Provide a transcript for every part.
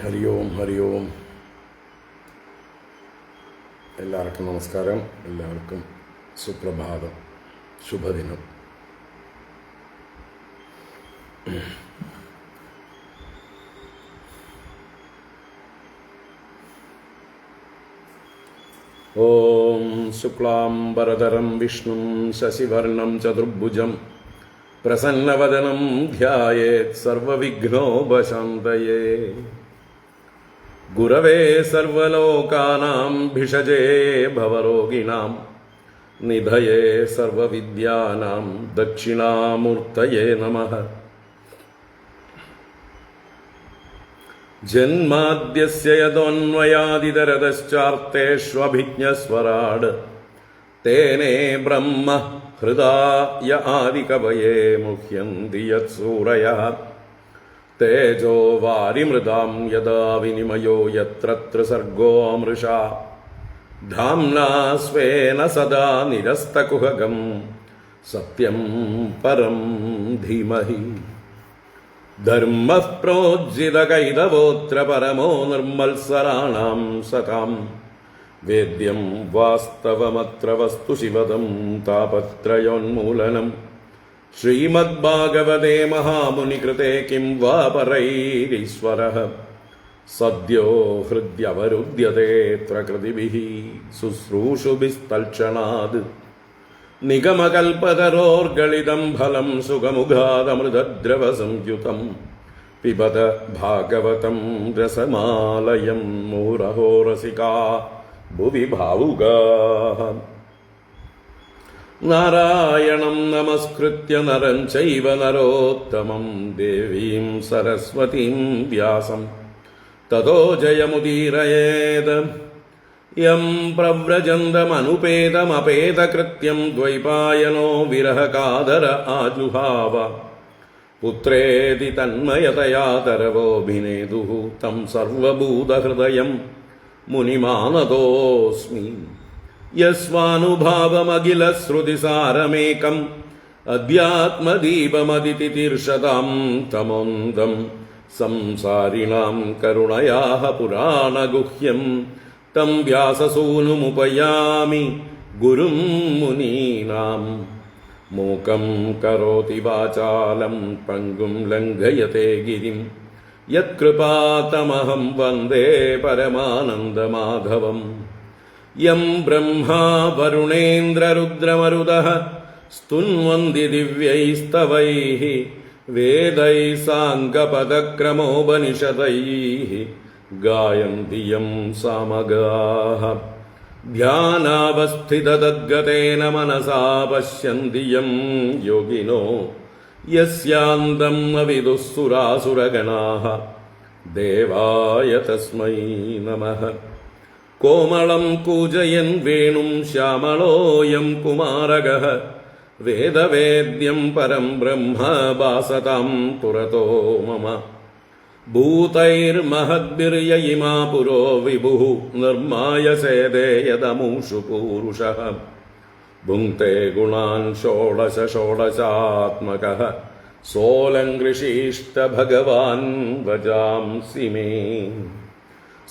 ഹരി ഓം ഹരി ഓം. എല്ലാവർക്കും നമസ്കാരം. എല്ലാവർക്കും സുപ്രഭാതം, ശുഭദിനം. ഓം ശുക്ലാംബരധരം വിഷ്ണും ശശിവർണം ചതുർഭുജം പ്രസന്നവദനം ധ്യായേത് സർവവിഘ്നോപശാന്തയേ. ഗുരവേ സർവലോകാനാം ഭിഷജേ ഭവരോഗിണാം നിധയേ സർവവിദ്യാനാം ദക്ഷിണാമൂർത്തയേ നമഃ. ജന്മാദ്യസ്യ യതോന്വയാദിതരതശ്ചാർത്തേഷ്വഭിജ്ഞസ്വരാട് തേനേ ബ്രഹ്മ ഹൃദായ ആദികവയേ മുഹ്യന്തി യത്സൂരയഃ. തേജോ വാരിമൃതാം യദാ വിനിമയോ യത്ര ത്രിസർഗോ മൃഷാ ധാംനാ സ്വേന സദാ നിരസ്തകുഹകം സത്യം പരം ധീമഹി. ധർമ്മഃ പ്രോജ്ജിതകൈതവോത്ര പരമോ നിർമ്മത്സരാണാം സതാം. വേദ്യം വാസ്തവമത്ര വസ്തു ശിവദം താപത്രയോന്മൂലനം. ശ്രീമദ്ഭാഗവതേ മഹാമുനികൃതേ കിം വാ പരൈരീശ്വരഃ. സദ്യോ ഹൃദ്യവരുദ്ധ്യതേത്ര കൃതിഭിഃ ശുശ്രൂഷുഭിസ്തൽക്ഷണാത്. നിഗമകൽപതരോർഗളിതം ഫലം സുഖമുഖാദമൃതദ്രവസംയുതം. പിബത ഭാഗവതം രസമാലയം മുഹുരഹോ രസികാ ഭുവി ഭാവുകാഃ. നാരായണം നമസ്കൃത്യ നരം ചൈവ നരോത്തമം ദേവീം സരസ്വതീം വ്യാസം തതോ ജയമുദീരയേത്. യം പ്രവ്രജന്തമനുപേതമപേതകൃത്യം ദ്വൈപായനോ വിരഹകാതര ആജുഹാവ. പുത്രേതി തന്മയതയാ തരവോഭിനേതുഃ തം സർവഭൂതഹൃദയം മുനിമാനതോസ്മി. യസ്വാനുഭാവമഖിലശ്രുതിസാരമേകം അധ്യാത്മദീപമതിതിതീർഷതാം തമോന്തം. സംസാരിണാം കരുണയാഃ പുരാണഗുഹ്യം തം വ്യാസസൂനുമുപയാമി ഗുരും മുനീനാം. മൂകം കരോതി വാചാലം പങ്കും ലംഘയത്തെ ഗിരിം യത്കൃപാതമഹം വന്ദേ പരമാനന്ദമാധവം. യം ബ്രഹ്മാ വരുണേന്ദ്രരുദ്രമരുതഃ സ്തുന്വന്തി ദിവ്യൈസ്തവൈഃ വേദൈഃ സാംഗപദക്രമോപനിഷദൈഃ ഗായന്തി യം സാമഗാഃ. ധ്യാനാവസ്ഥിതതദ്ഗതേന മനസാ പശ്യന്തി യം യോഗിനോ യസ്യാന്തം ന വിദുഃ സുരാസുരഗണാഃ. ദേവായ തസ്മൈ നമഃ. കോമളം കൂജയൻ വേണും ശ്യാമളോയം കുമാരകഃ. വേദവേദ്യം പരം ബ്രഹ്മ ഭാസതാം പുരതോ മമ. ഭൂതൈർമഹദ്ഭിർയയിമാ പുരോ വിഭുഃ നിർമായസേദേ യദമൂഷു പൂരുഷഃ. ഭുങ്ക്തേ ഗുണാൻ ഷോഡശ ഷോഡശാത്മകഃ സോലങ്കൃഷീഷ്ട ഭഗവാൻ വജാംസി മേ.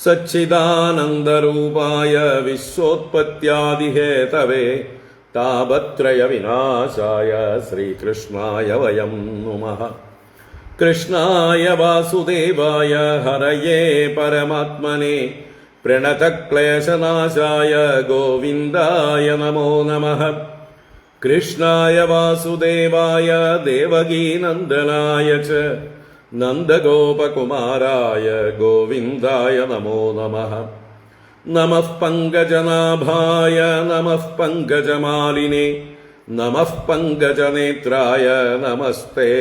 സച്ചിദാനന്ദരൂപായ വിശ്വോത്പത്യാദിഹേതവേ താപത്രയ വിനാശായ ശ്രീകൃഷ്ണായ വയം നുമഃ. കൃഷ്ണായ വാസുദേവായ ഹരയേ പരമാത്മനെ പ്രണതക്ലേശനാശായ ഗോവിന്ദായ നമോ നമഃ. കൃഷ്ണായ വാസുദേവായ ദേവകീനന്ദനായ ച നന്ദഗോപകുമാരായ ഗോവിന്ദായ നമോ നമഃ. നമഃ പങ്കജനാഭായ നമഃ പങ്കജമാലിനേ നമഃ പങ്കജനേത്രായ നമസ്തേ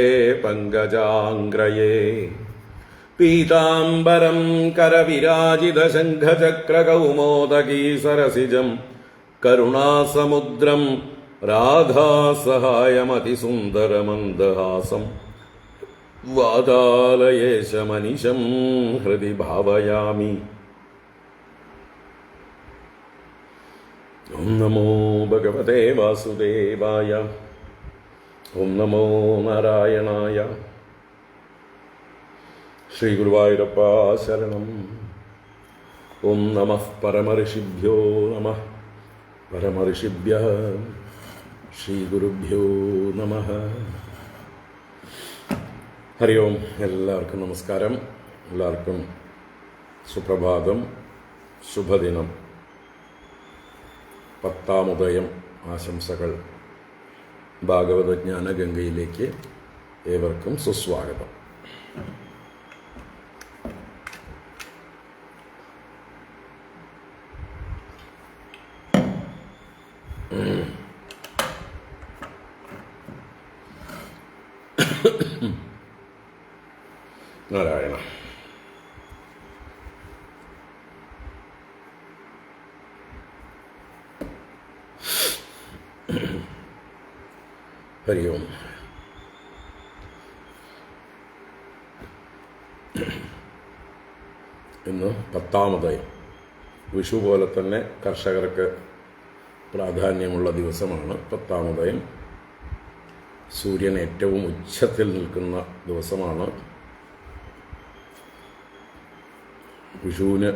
പങ്കജാംഗ്രയേ. പീതാംബരം കരവിരാജിതശംഖചക്രകൗമോദകീ സരസിജം കരുണാസമുദ്രം രാധാസഹായമതിസുന്ദരമന്ദഹാസം. വാതാലയേശമനിശം ഹൃദി ഭാവയാമി. ഓം നമോ ഭഗവതേ വാസുദേവായ. ഓം നമോ നാരായണായ. ശ്രീ ഗുരുവായൂരപ്പ ശരണം. ഓം നമഃ പരമഋഷിഭ്യോ നമഃ പരമഋഷിഭ്യഃ ശ്രീ ഗുരുഭ്യോ നമഃ. ഹരി ഓം. എല്ലാവർക്കും നമസ്കാരം. എല്ലാവർക്കും സുപ്രഭാതം, ശുഭദിനം, 10ാം ഉദയം ആശംസകൾ. ഭാഗവത ജ്ഞാനഗംഗയിലേക്ക് ഏവർക്കും സുസ്വാഗതം. നാരായണ. ഹരി ഓം. ഇന്ന് 10ാം ഉദയം. വിഷു പോലെ തന്നെ കർഷകർക്ക് പ്രാധാന്യമുള്ള ദിവസമാണ് 10ാം ഉദയം. സൂര്യൻ ഏറ്റവും ഉച്ചത്തിൽ നിൽക്കുന്ന ദിവസമാണ്. വിഷുവിന്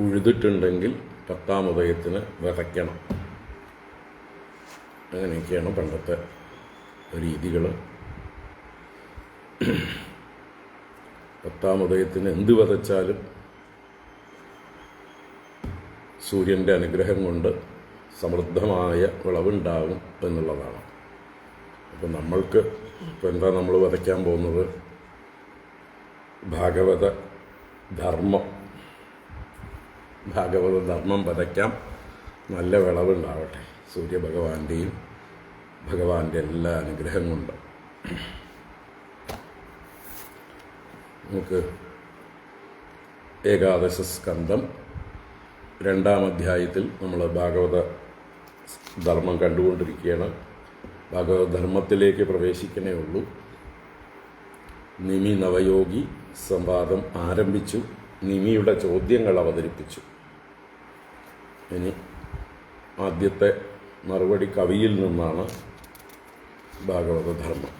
ഉഴുതിട്ടുണ്ടെങ്കിൽ 10ാം ഉദയത്തിന് വിതയ്ക്കണം. അങ്ങനെയൊക്കെയാണ് പണ്ടത്തെ രീതികൾ. 10ാം ഉദയത്തിന് എന്ത് വിതച്ചാലും സൂര്യൻ്റെ അനുഗ്രഹം കൊണ്ട് സമൃദ്ധമായ വിളവുണ്ടാകും എന്നുള്ളതാണ്. അപ്പം നമ്മൾക്ക് ഇപ്പം എന്താ നമ്മൾ വിതയ്ക്കാൻ പോകുന്നത്? ഭാഗവത ധർമ്മം വിതയ്ക്കാം. നല്ല വിളവുണ്ടാവട്ടെ സൂര്യഭഗവാന്റെയും ഭഗവാന്റെ എല്ലാ അനുഗ്രഹം കൊണ്ട്. നമുക്ക് ഏകാദശ സ്കന്ധം 2ാം അധ്യായത്തിൽ നമ്മൾ ഭാഗവത ധർമ്മം കണ്ടുകൊണ്ടിരിക്കുകയാണ്. ഭാഗവത ധർമ്മത്തിലേക്ക് പ്രവേശിക്കണേ ഉള്ളൂ. നിമി നവയോഗി സംവാദം ആരംഭിച്ചു. നിമിയുടെ ചോദ്യങ്ങൾ അവതരിപ്പിച്ചു. ഇനി ആദ്യത്തെ മറുപടി കവിയിൽ നിന്നാണ്. ഭാഗവത ധർമ്മം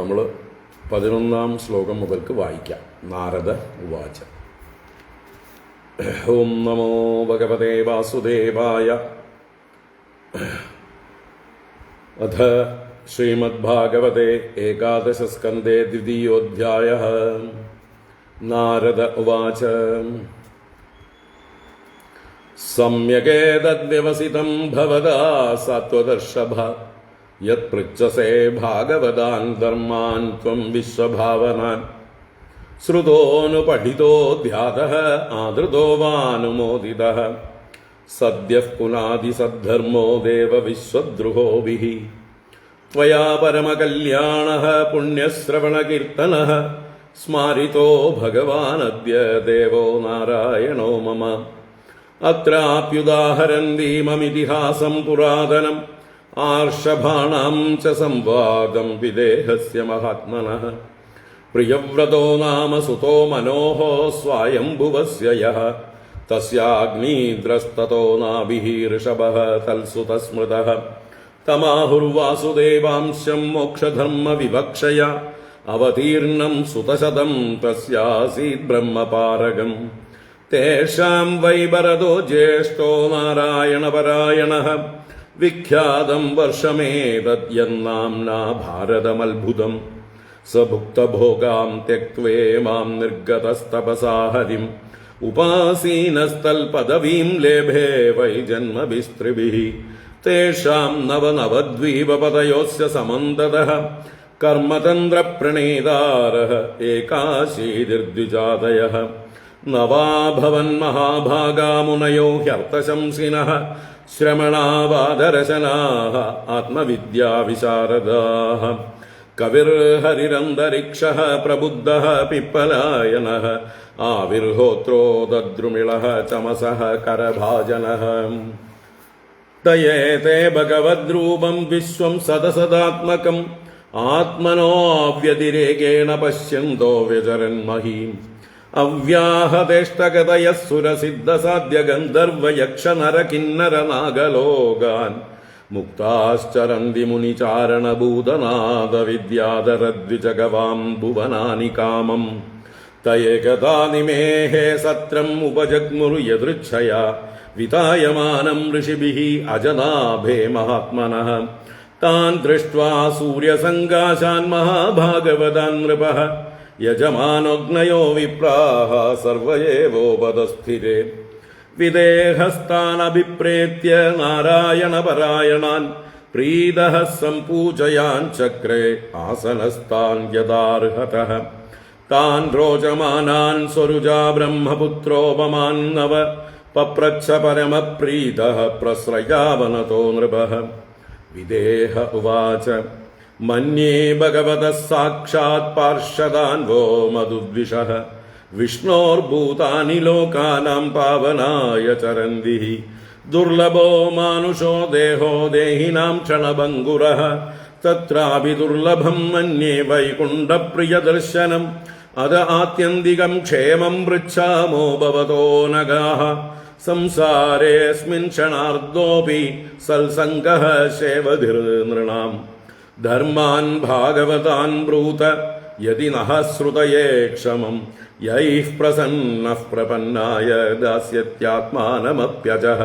നമ്മൾ 11ാം ശ്ലോകം മുതൽക്ക് വായിക്കാം. നാരദ ഉവാച. ഓം നമോ ഭഗവതേ വാസുദേവായ. അഥ ശ്രീമദ്ഭാഗവതേ ഏകാദശസ്കന്ധേ 2യോऽധ്യായഃ. നാരദ ഉവാച. സമ്യഗേതദ്വ്യവസിതം ഭവതാ സത്വദർശഭ യത്പൃച്ഛസേ ഭാഗവതാൻ ധർമാൻ ത്വം വിശ്വഭാവനാൻ. ശ്രുതോനുപഠിതോ ധ്യാതഃ ആദൃതോ വാനുമോദിതഃ സദ്യഃ പുനാദി സദ്ധർമ്മോ ദേവ വിശ്വദ്രുഹോഭിഃ. ത്വയാ പരമകല്യാണഃ പുണ്യശ്രവണകീർത്തനഃ സ്മാരിതോ ഭഗവാനദ്യ ദേവോ നാരായണോ മമ. അത്രാപ്യുദാഹരന്തീമമിതിഹാസം പുരാതനം ആർഷഭാണാം ച സംവാദം വിദേഹസ്യ മഹാത്മനഃ. പ്രിയവ്രതോ നാമ സുതോ മനോഃ സ്വായംഭുവസ്യ യഃ തസ്യാഗ്നീദ്രസ്തതോ നാഭിഃ ഋഷഭഃ തൽസുതസ്മൃതഃ. തമാഹുർവാസുദേവാംശം മോക്ഷധർമ്മ വിവക്ഷയ അവതീർണം സുതശതം തസ്യാസീത് ബ്രഹ്മപാരകം. തേഷാം വൈ ഭരതോ ജ്യേഷ്ഠോ നാരായണപരായണഃ വിഖ്യാതം വർഷമേതദ്യന്നാംനാ ഭാരതമത്ഭുതം. സ ഭുക്തഭോഗാം ത്യക്ത്വേമാം നിർഗതസ്തപസാ ഹരിം ഉപാസീനസ്തൽപദവീം ലേഭേ വൈ ജന്മഭിസ്ത്രിഭിഃ. തേഷാം നവനവദ്വീപപതയോസ്യ സമന്തതഃ കർമ്മതന്ത്രപ്രണീതാരഃ ഏകാശീതിർദ്വിജാതയഃ. നവാഭവന്മഹാഭാഗാമുനയോ ഹ്യർത്ഥശംസിനഃ ശ്രമണാവാദരശനാഃ ആത്മവിദ്യാവിശാരദാഃ. കവിർഹരിരന്തരിക്ഷഃ പ്രബുദ്ധഃ പിപ്പലായനഃ ആവിർഹോത്രോ ദദ്രുമിളഃ ചമസഃ കരഭാജനഃ. തയേതേ ഭഗവദ്രൂപം വിശ്വം സദസദാത്മകം ആത്മനോऽവ്യതിരേകേണ പശ്യന്തോ വ്യചരന്മഹീം. അവ്യാഹതേഷ്ടഗതയഃ സുരസിദ്ധസാധ്യഗന്ധർവയക്ഷനരകിന്നരനാഗലോകാൻ മുക്താശ്ചരന്തി മുനിചാരണഭൂതനാദവിദ്യാധരദ്വിജഗവാം ഭുവനാനി കാമം തയേകഥാ നിമേഹേ സത്രം ഉപജഗ്മുരു യദൃച്ഛയാ വിതായമാനം ഋഷിഭിഃ അജനാഭേ മഹാത്മനഃ താൻ ദൃഷ്ട്വാ സൂര്യസങ്കാശാൻ മഹാഭാഗവതാൻ നൃപഃ യജമാനോഗ്നയോ വിപ്രാഃ സർവ ഏവോപതസ്ഥിരേ വിദേഹസ്ഥാനഭിപ്രേത്യ നാരായണപരായണാൻ പ്രീതഃ സംപൂജയാൻ ചക്രേ ആസനസ്ഥാൻ യഥാർഹതഃ താൻ രോചമാനാൻ സ്വരുജാ ബ്രഹ്മപുത്രോപമാൻ നവ പപ്രച്ഛ പരമപ്രീതഃ പ്രസ്രയാവനതോ നൃപഃ വിദേഹ ഉവാച മന്യേ ഭഗവതഃ സാക്ഷാത് പാർഷദാൻവോ മധുദ്വിഷഃ വിഷ്ണോർഭൂതാനി ലോകാനാം പാവനായ ചരന്തി ദുർലഭോ മാനുഷോ ദേഹോ ദേഹിനാം ക്ഷണഭംഗുരഃ തത്രാപി ദുർലഭം മന്യേ വൈകുണ്ഠപ്രിയദർശനം അത ആത്യന്തികം ക്ഷേമം പൃച്ഛാമോ ഭവതോ നഗാഃ സംസാരേऽസ്മിൻ ക്ഷണാർദ്ധോപി സൽസംഗഃ സേവധിർനൃണാം ധർമാൻ ഭാഗവതാൻ ബ്രൂത യദി നഃ ശ്രുതയേ ക്ഷമം യൈഃ പ്രസന്നഃ പ്രപന്നായ ദാസ്യത്യാത്മാനമപ്യജഃ.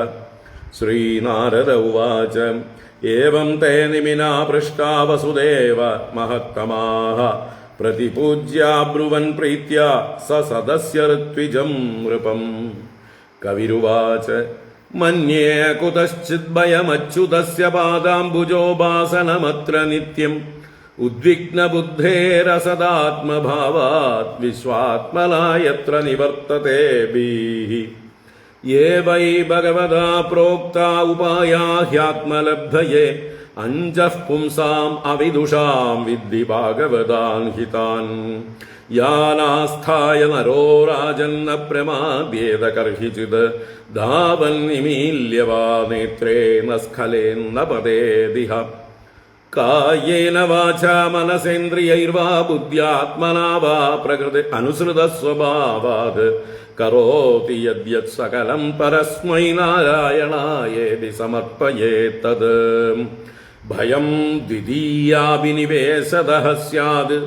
ശ്രീനാരദ ഉവാച ഏവം തേ നിമിനാ പൃഷ്ടാ വസുദേവ മഹത്തമാഃ പ്രതിപൂജ്യാബ്രുവൻ പ്രീത്യാ സ സദസ്യ ഋത്വിജം നൃപം. കവിരുവാച മന്യേ കുതശ്ചിത് ഭയമച്യുതസ്യ പാദാംബുജോപാസനമത്ര നിത്യം ഉദ്വിഗ്നബുദ്ധേരസദാത്മഭാവാത് വിശ്വാത്മനായത്ര നിവർത്തത്തെ ഭീഃ. യേ വൈ ഭഗവതാ പ്രോക്താ ഉപായാ ഹ്യാത്മലബ്ധയേ അഞ്ജഃ പുംസാം അവിദുഷാം വിദ്ധി ഭാഗവതാൻ ഹിതാൻ. യാനാസ്ഥായ നരോ രാജന്ന പ്രമാദ്യേത കർഹിചിത് ധാവൻ നിമീല്യ വാ നേത്രേ ന സ്ഖലേന്ന പതേദിഹ. കായേന വാചാ മനസേന്ദ്രിയൈർവാ ബുദ്ധ്യാത്മനാ വാ പ്രകൃതി അനുസൃത സ്വഭാവാത് കരോതി യദ്യത് സകലം പരസ്മൈ നാരായണായേതി സമർപ്പയേത്തത്. ഭയം ദ്വിതീയാഭിനിവേശതഃ സ്യാത്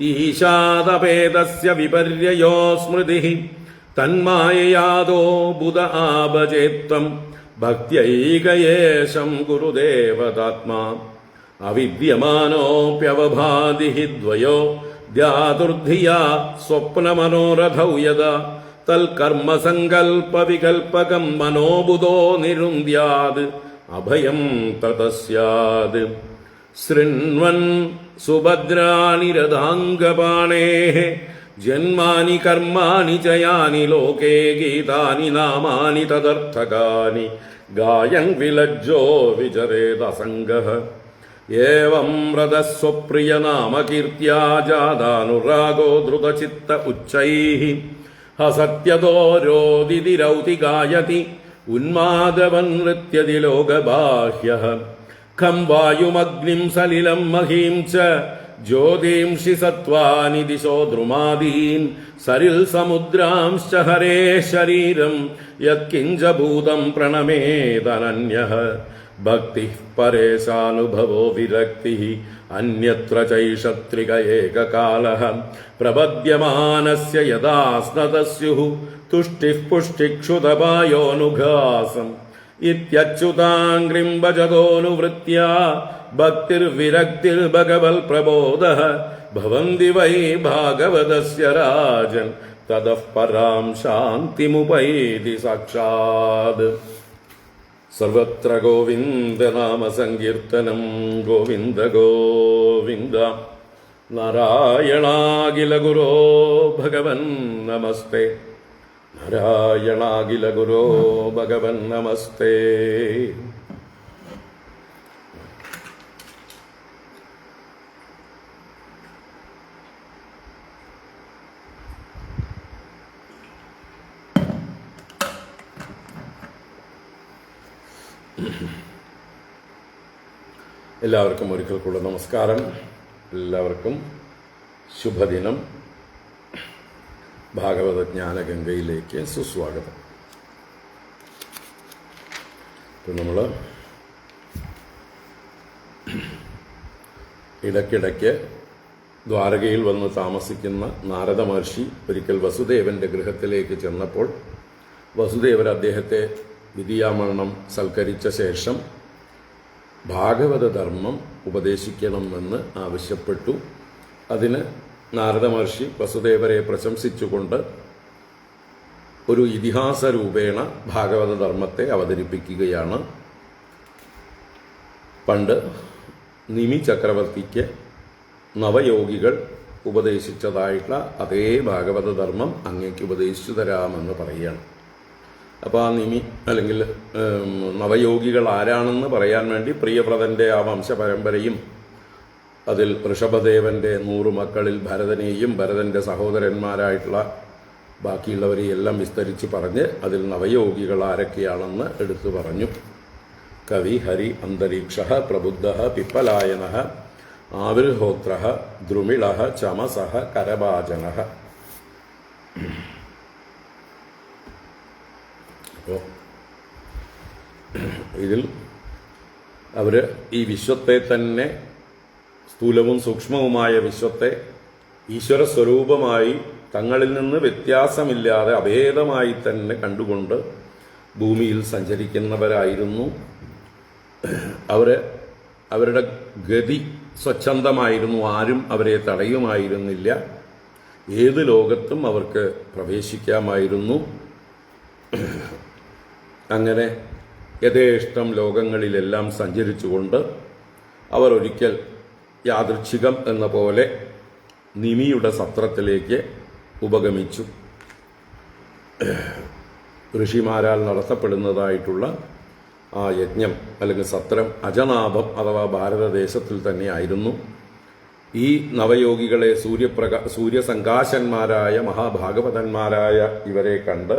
ഈശാദപേതസ്യ വിപര്യയോ സ്മൃതിഃ. തന്മായയാദോ ബുധ ആഭജേത്വം ഭക്ത്യൈകയേശം ഗുരുദേവതാത്മാ. അവിദ്യമാനോപ്യവഭാതി ഹി ദ്വയോ ധ്യാതുർധിയാ സ്വപ്നമനോരഥൗ യദാ തൽകർമ്മസങ്കൽപ്പവികൽപകം മനോബുധോ നിരുന്ദ്യാത് അഭയം തതസ്യാത്. ശൃണ്വൻ സുഭദ്രാണി രഥാംഗപാണേഃ ജന്മാനി കർമാണി ച യാനി ലോകേ ഗീതാനി നാമാനി തദർത്ഥകാനി ഗായൻ വിലജ്ജോ വിചരേദസംഗഃ. ഏവം വ്രതസ്വപ്രിയനാമകീർത്യാ ജാതാനുരാഗോ ധൃതചിത്ത ഉച്ചൈഃ ഹസത്യതോ രോദിതിരൗതികായതി ഉന്മാദവൻ നൃത്യതി ലോകബാഹ്യഃ. ഖം വായുമഗ്നിം സലിലം മഹീം ച ജ്യോതിംഷി സത്വാനി ദിശോ ദ്രുമാദീൻ സരിൽ സമുദ്രാംശ്ച ഹരേ ശരീരം യത്കിഞ്ച ഭൂതം പ്രണമേതനന്യഃ. ഭക്തിഃ പരേശാനുഭവോ വിരക്തിഃ അന്യത്ര ചൈഷത്രിക ഏകകാലഃ. പ്രപദ്യമാനസ്യ യഥാ സ്നതസ്യുഃ തുഷ്ടിഃ പുഷ്ടിക്ഷുതപായോനുഘാസം ഇത്യച്യുതാംഗ്രിം ഭജതോനുവൃത്യാ ഭക്തിർവിരക്തിർഭഗവൽ പ്രബോധഃ. ഭവന്തി വൈ ഭാഗവതസ്യ രാജൻ തതഃ പരാം ശാന്തിമുപൈതി സാക്ഷാത്. സർവത്ര ഗോവിന്ദനാമ സങ്കീർത്തനം ഗോവിന്ദ ഗോവിന്ദ. നാരായണാഖില ഗുരോ ഭഗവൻ നമസ്തേ. നാരായണാഖില ഗുരോ ഭഗവൻ നമസ്തേ. എല്ലാവർക്കും ഒരിക്കൽ കൂടെ നമസ്കാരം. എല്ലാവർക്കും ശുഭദിനം. ഭാഗവത ജ്ഞാനഗംഗയിലേക്ക് സുസ്വാഗതം. ഇപ്പം നമ്മൾ ഇടയ്ക്കിടയ്ക്ക് ദ്വാരകയിൽ വന്ന് താമസിക്കുന്ന നാരദ മഹർഷി ഒരിക്കൽ വസുദേവന്റെ ഗൃഹത്തിലേക്ക് ചെന്നപ്പോൾ വസുദേവർ അദ്ദേഹത്തെ വിധിയാമരണം സൽക്കരിച്ച ശേഷം ഭാഗവത ധർമ്മം ഉപദേശിക്കണമെന്ന് ആവശ്യപ്പെട്ടു. അതിന് നാരദ മഹർഷി വസുദേവരെ പ്രശംസിച്ചുകൊണ്ട് ഒരു ഇതിഹാസ രൂപേണ ഭാഗവത ധർമ്മത്തെ അവതരിപ്പിക്കുകയാണ്. പണ്ട് നിമി ചക്രവർത്തിക്ക് നവയോഗികൾ ഉപദേശിച്ചതായിട്ടുള്ള അതേ ഭാഗവത ധർമ്മം അങ്ങേക്ക് ഉപദേശിച്ചു തരാമെന്ന് പറയുകയാണ്. അപ്പോൾ ആ നിമി അല്ലെങ്കിൽ നവയോഗികൾ ആരാണെന്ന് പറയാൻ വേണ്ടി പ്രിയവ്രതൻ്റെ ആ വംശപരമ്പരയും അതിൽ ഋഷഭദേവന്റെ 100 മക്കളിൽ ഭരതനെയും ഭരതന്റെ സഹോദരന്മാരായിട്ടുള്ള ബാക്കിയുള്ളവരെയും എല്ലാം വിസ്തരിച്ച് പറഞ്ഞ് അതിൽ നവയോഗികൾ ആരൊക്കെയാണെന്ന് എടുത്തു പറഞ്ഞു. കവി, ഹരി, അന്തരീക്ഷ, പ്രബുദ്ധ, പിപ്പലായന, ആവിർഹോത്ര, ദ്രുമിള, ചമസ, കരഭാജന. അപ്പോൾ ഇതിൽ അവർ ഈ വിശ്വത്തെ തന്നെ, സ്ഥൂലവും സൂക്ഷ്മവുമായ വിശ്വത്തെ ഈശ്വര സ്വരൂപമായി തങ്ങളിൽ നിന്ന് വ്യത്യാസമില്ലാതെ അഭേദമായി തന്നെ കണ്ടുകൊണ്ട് ഭൂമിയിൽ സഞ്ചരിക്കുന്നവരായിരുന്നു. അവരുടെ ഗതി സ്വച്ഛന്തമായിരുന്നു. ആരും അവരെ തടയുമായിരുന്നില്ല. ഏത് ലോകത്തും അവർക്ക് പ്രവേശിക്കാമായിരുന്നു. അങ്ങനെ യഥേഷ്ടം ലോകങ്ങളിലെല്ലാം സഞ്ചരിച്ചുകൊണ്ട് അവർ ഒരിക്കൽ യാദൃച്ഛികം എന്ന പോലെ നിമിയുടെ സത്രത്തിലേക്ക് ഉപഗമിച്ചു. ഋഷിമാരാൽ നടത്തപ്പെടുന്നതായിട്ടുള്ള ആ യജ്ഞം അല്ലെങ്കിൽ സത്രം അജനാഭം അഥവാ ഭാരതദേശത്തിൽ തന്നെയായിരുന്നു. ഈ നവയോഗികളെ സൂര്യസങ്കാശന്മാരായ മഹാഭാഗവതന്മാരായ ഇവരെ കണ്ട്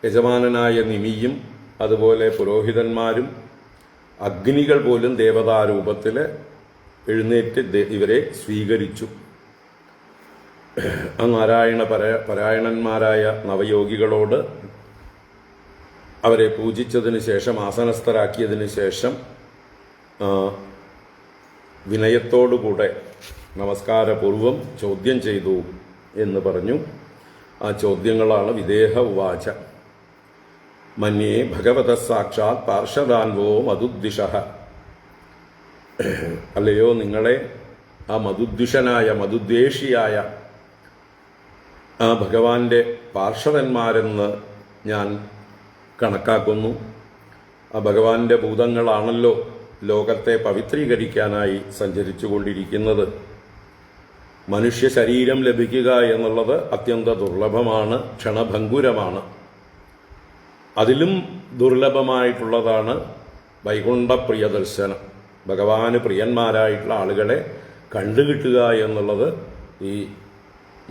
യജമാനനായ നിമിയും അതുപോലെ പുരോഹിതന്മാരും അഗ്നികൾ പോലും ദേവതാരൂപത്തിൽ എഴുന്നേറ്റ് ഇവരെ സ്വീകരിച്ചു. ആ നാരായണ പരായണന്മാരായ നവയോഗികളോട് അവരെ പൂജിച്ചതിന് ശേഷം, ആസനസ്ഥരാക്കിയതിന് ശേഷം വിനയത്തോടുകൂടെ നമസ്കാരപൂർവം ചോദ്യം ചെയ്തു എന്ന് പറഞ്ഞു. ആ ചോദ്യങ്ങളാണ് വിദേഹ ഉവാച. മന്യേ ഭഗവത സാക്ഷാത് പാർഷദാൻവോ മധുദ്വിഷ. അല്ലയോ നിങ്ങളെ ആ മധുദ്വിഷനായ മധുദ്വേഷിയായ ആ ഭഗവാന്റെ പാർഷദന്മാരെന്ന് ഞാൻ കണക്കാക്കുന്നു. ആ ഭഗവാന്റെ ഭൂതങ്ങളാണല്ലോ ലോകത്തെ പവിത്രീകരിക്കാനായി സഞ്ചരിച്ചുകൊണ്ടിരിക്കുന്നത്. മനുഷ്യ ശരീരം ലഭിക്കുക എന്നുള്ളത് അത്യന്ത ദുർലഭമാണ്, ക്ഷണഭംഗുരമാണ്. അതിലും ദുർലഭമായിട്ടുള്ളതാണ് വൈകുണ്ഠ പ്രിയദർശനം. ഭഗവാന് പ്രിയന്മാരായിട്ടുള്ള ആളുകളെ കണ്ടുകിട്ടുക എന്നുള്ളത് ഈ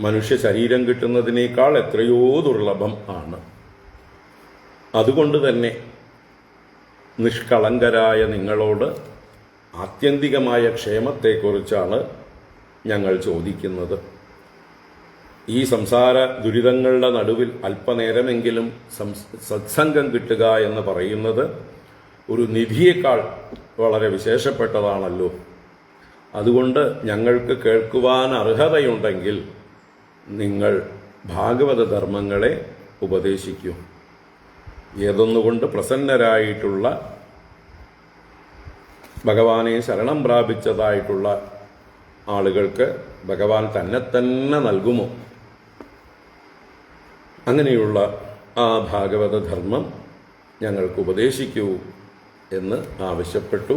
മനുഷ്യ ശരീരം കിട്ടുന്നതിനേക്കാൾ എത്രയോ ദുർലഭം ആണ്. അതുകൊണ്ട് തന്നെ നിഷ്കളങ്കരായ നിങ്ങളോട് ആത്യന്തികമായ ക്ഷേമത്തെക്കുറിച്ചാണ് ഞങ്ങൾ ചോദിക്കുന്നത്. ഈ സംസാര ദുരിതങ്ങളുടെ നടുവിൽ അല്പനേരമെങ്കിലും സത്സംഗം കിട്ടുക എന്ന് പറയുന്നത് ഒരു നിധിയേക്കാൾ വളരെ വിശേഷപ്പെട്ടതാണല്ലോ. അതുകൊണ്ട് ഞങ്ങൾക്ക് കേൾക്കുവാൻ അർഹതയുണ്ടെങ്കിൽ നിങ്ങൾ ഭാഗവത ധർമ്മങ്ങളെ ഉപദേശിക്കൂ. ഏതൊന്നുകൊണ്ട് പ്രസന്നരായിട്ടുള്ള ഭഗവാനെ ശരണം പ്രാപിച്ചതായിട്ടുള്ള ആളുകൾക്ക് ഭഗവാൻ തന്നെ നൽകുമോ? അങ്ങനെയുള്ള ആ ഭാഗവത ധർമ്മം ഞങ്ങൾക്ക് ഉപദേശിക്കൂ എന്ന് ആവശ്യപ്പെട്ടു.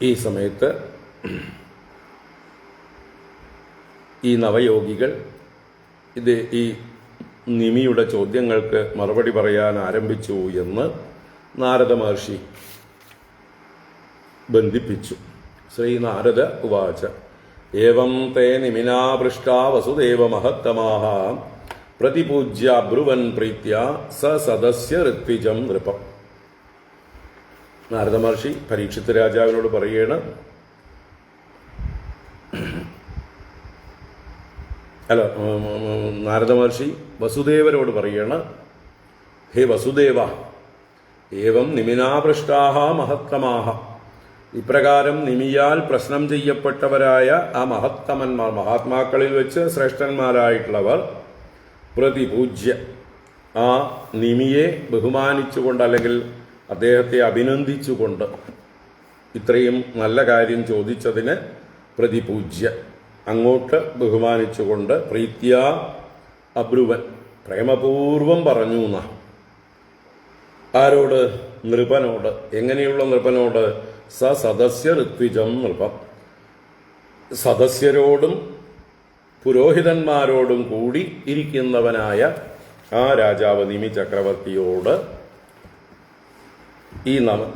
ഈ സമയത്ത് ഈ നവയോഗികൾ ഈ നിമിയുടെ ചോദ്യങ്ങൾക്ക് മറുപടി പറയാൻ ആരംഭിച്ചു എന്ന് നാരദ മഹർഷി ബന്ധിപ്പിച്ചു. ശ്രീ നാരദ ഉവാച. ഏവം തേ നിമിനാപൃഷ്ടാ വസുദേവ മഹത്തമാഹ പ്രതിപൂജ്യ ബ്രുവൻ പ്രീത്യ സദസ്യ ഋത്വിജം നൃപം. നാരദ മഹർഷി പരീക്ഷിത് രാജാവിനോട് പറയണം, നാരദ മഹർഷി വസുദേവരോട് പറയണം, ഹേ വസുദേവ, ഏവം നിമിനാപൃഷ്ടാഹ മഹത്തമാഹ, ഇപ്രകാരം നിമിയാൽ പ്രശ്നം ചെയ്യപ്പെട്ടവരായ ആ മഹത്തമന്മാർ, മഹാത്മാക്കളിൽ വെച്ച് ശ്രേഷ്ഠന്മാരായിട്ടുള്ളവർ പ്രതിപൂജ്യ ആ നിമിയെ ബഹുമാനിച്ചുകൊണ്ട് അല്ലെങ്കിൽ അദ്ദേഹത്തെ അഭിനന്ദിച്ചുകൊണ്ട് ഇത്രയും നല്ല കാര്യം ചോദിച്ചതിന് പ്രതിപൂജ്യ അങ്ങോട്ട് ബഹുമാനിച്ചുകൊണ്ട് പ്രീത്യ അബ്രുവൻ പ്രേമപൂർവം പറഞ്ഞു എന്നാ. ആരോട്? നൃപനോട്. എങ്ങനെയുള്ള നൃപനോട്? സദസ്യ ഋത്വിജം നൃപം. സദസ്യരോടും പുരോഹിതന്മാരോടും കൂടി ഇരിക്കുന്നവനായ ആ രാജാവ് നിമി ചക്രവർത്തിയോട് ഈ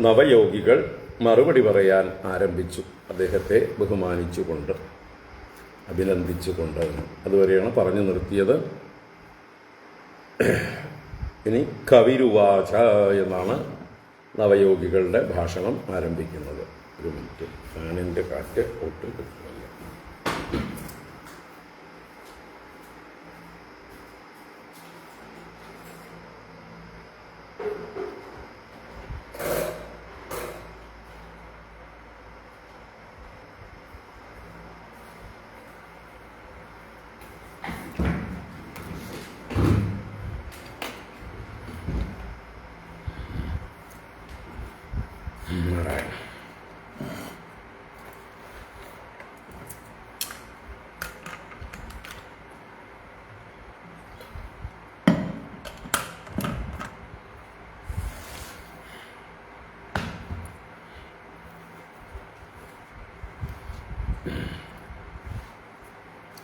നവയോഗികൾ മറുപടി പറയാൻ ആരംഭിച്ചു. അദ്ദേഹത്തെ ബഹുമാനിച്ചുകൊണ്ട് അഭിനന്ദിച്ചുകൊണ്ട്. അതുവരെയാണ് പറഞ്ഞു നിർത്തിയത്. ഇനി കവിരുവാച എന്നാണ് നവയോഗികളുടെ ഭാഷണം ആരംഭിക്കുന്നത്. ഒരു മിനിറ്റ്, ഫാനിൻ്റെ കാറ്റ് ഒട്ടും കിട്ടുന്നില്ല.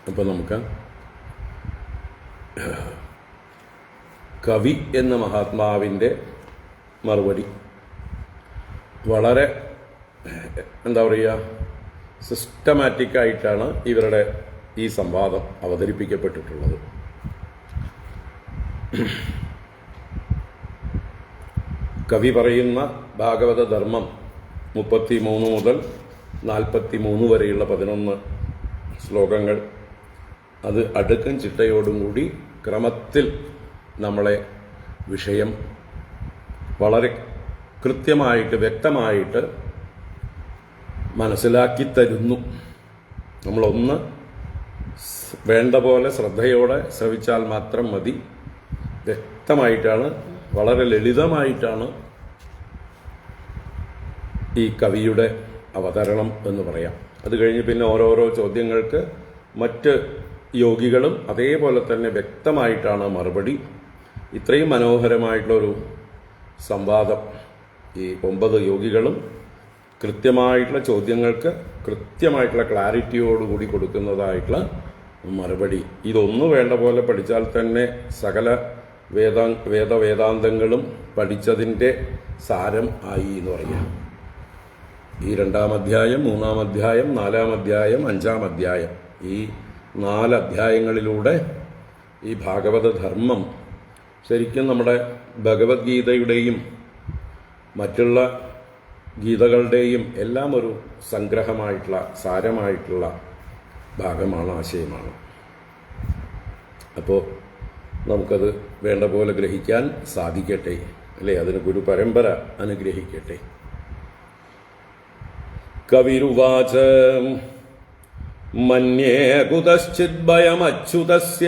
അപ്പോൾ നമുക്ക് കവി എന്ന മഹാത്മാവിൻ്റെ മറുപടി വളരെ എന്താ പറയുക, സിസ്റ്റമാറ്റിക്കായിട്ടാണ് ഇവരുടെ ഈ സംവാദം അവതരിപ്പിക്കപ്പെട്ടിട്ടുള്ളത്. കവി പറയുന്ന ഭാഗവത ധർമ്മം 33 മുതൽ 43 വരെയുള്ള 11 ശ്ലോകങ്ങൾ, അത് അടുക്കും ചിട്ടയോടും കൂടി ക്രമത്തിൽ നമ്മളെ വിഷയം വളരെ കൃത്യമായിട്ട് വ്യക്തമായിട്ട് മനസ്സിലാക്കി തരുന്നു. നമ്മളൊന്ന് വേണ്ട പോലെ ശ്രദ്ധയോടെ ശ്രവിച്ചാൽ മാത്രം മതി. വ്യക്തമായിട്ടാണ്, വളരെ ലളിതമായിട്ടാണ് ഈ കവിയുടെ അവതരണം എന്ന് പറയാം. അത് കഴിഞ്ഞ് പിന്നെ ഓരോരോ ചോദ്യങ്ങൾക്ക് മറ്റ് യോഗികളും അതേപോലെ തന്നെ വ്യക്തമായിട്ടാണ് മറുപടി. ഇത്രയും മനോഹരമായിട്ടുള്ളൊരു സംവാദം ഈ 9 യോഗികളും കൃത്യമായിട്ടുള്ള ചോദ്യങ്ങൾക്ക് കൃത്യമായിട്ടുള്ള ക്ലാരിറ്റിയോടുകൂടി കൊടുക്കുന്നതായിട്ടുള്ള മറുപടി. ഇതൊന്നു വേണ്ട പോലെ പഠിച്ചാൽ തന്നെ സകല വേദാന്തങ്ങളും പഠിച്ചതിൻ്റെ സാരം ആയി എന്ന് പറയാം. ഈ 2-ാം അധ്യായം, 3-ാം അധ്യായം, 4-ാം അധ്യായം, 5-ാം അധ്യായം, ഈ 4 അധ്യായങ്ങളിലൂടെ ഈ ഭാഗവത ധർമ്മം ശരിക്കും നമ്മുടെ ഭഗവത്ഗീതയുടെയും മറ്റുള്ള ഗീതകളുടെയും എല്ലാം ഒരു സംഗ്രഹമായിട്ടുള്ള സാരമായിട്ടുള്ള ഭാഗമാണ്, ആശയമാണ്. അപ്പോൾ നമുക്കത് വേണ്ട പോലെ ഗ്രഹിക്കാൻ സാധിക്കട്ടെ, അല്ലേ? അതിന് ഗുരു പരമ്പര അനുഗ്രഹിക്കട്ടെ. കവിരുവാച മന്യേ കുതശ്ചിദ്ഭയമച്യുതസ്യ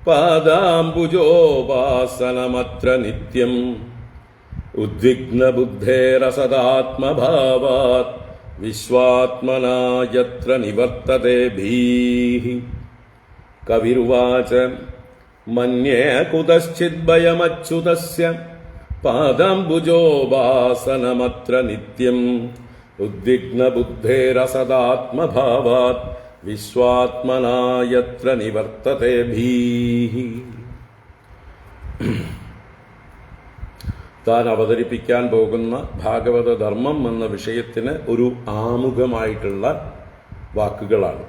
പാദാംബുജോപാസനമത്ര നിത്യം ഉദ്വിഗ്നബുദ്ധേരസദാത്മഭാവാത് വിശ്വാത്മനാ യത്ര നിവർത്തതേ ഭീഃ. കവിരുവാച മന്യേ കുതശ്ചിദ്ഭയമച്യുതസ്യ പാദാംബുജോപാസനമത്ര നിത്യം ഉദ്വിഗ്നബുദ്ധേരസദാത്മഭാവാത് വിശ്വാത്മനാ യത്ര നിവർത്തതേ ഭീഃ. താൻ അവതരിപ്പിക്കാൻ പോകുന്ന ഭാഗവത ധർമ്മം എന്ന വിഷയത്തിന് ഒരു ആമുഖമായിട്ടുള്ള വാക്കുകളാണ്.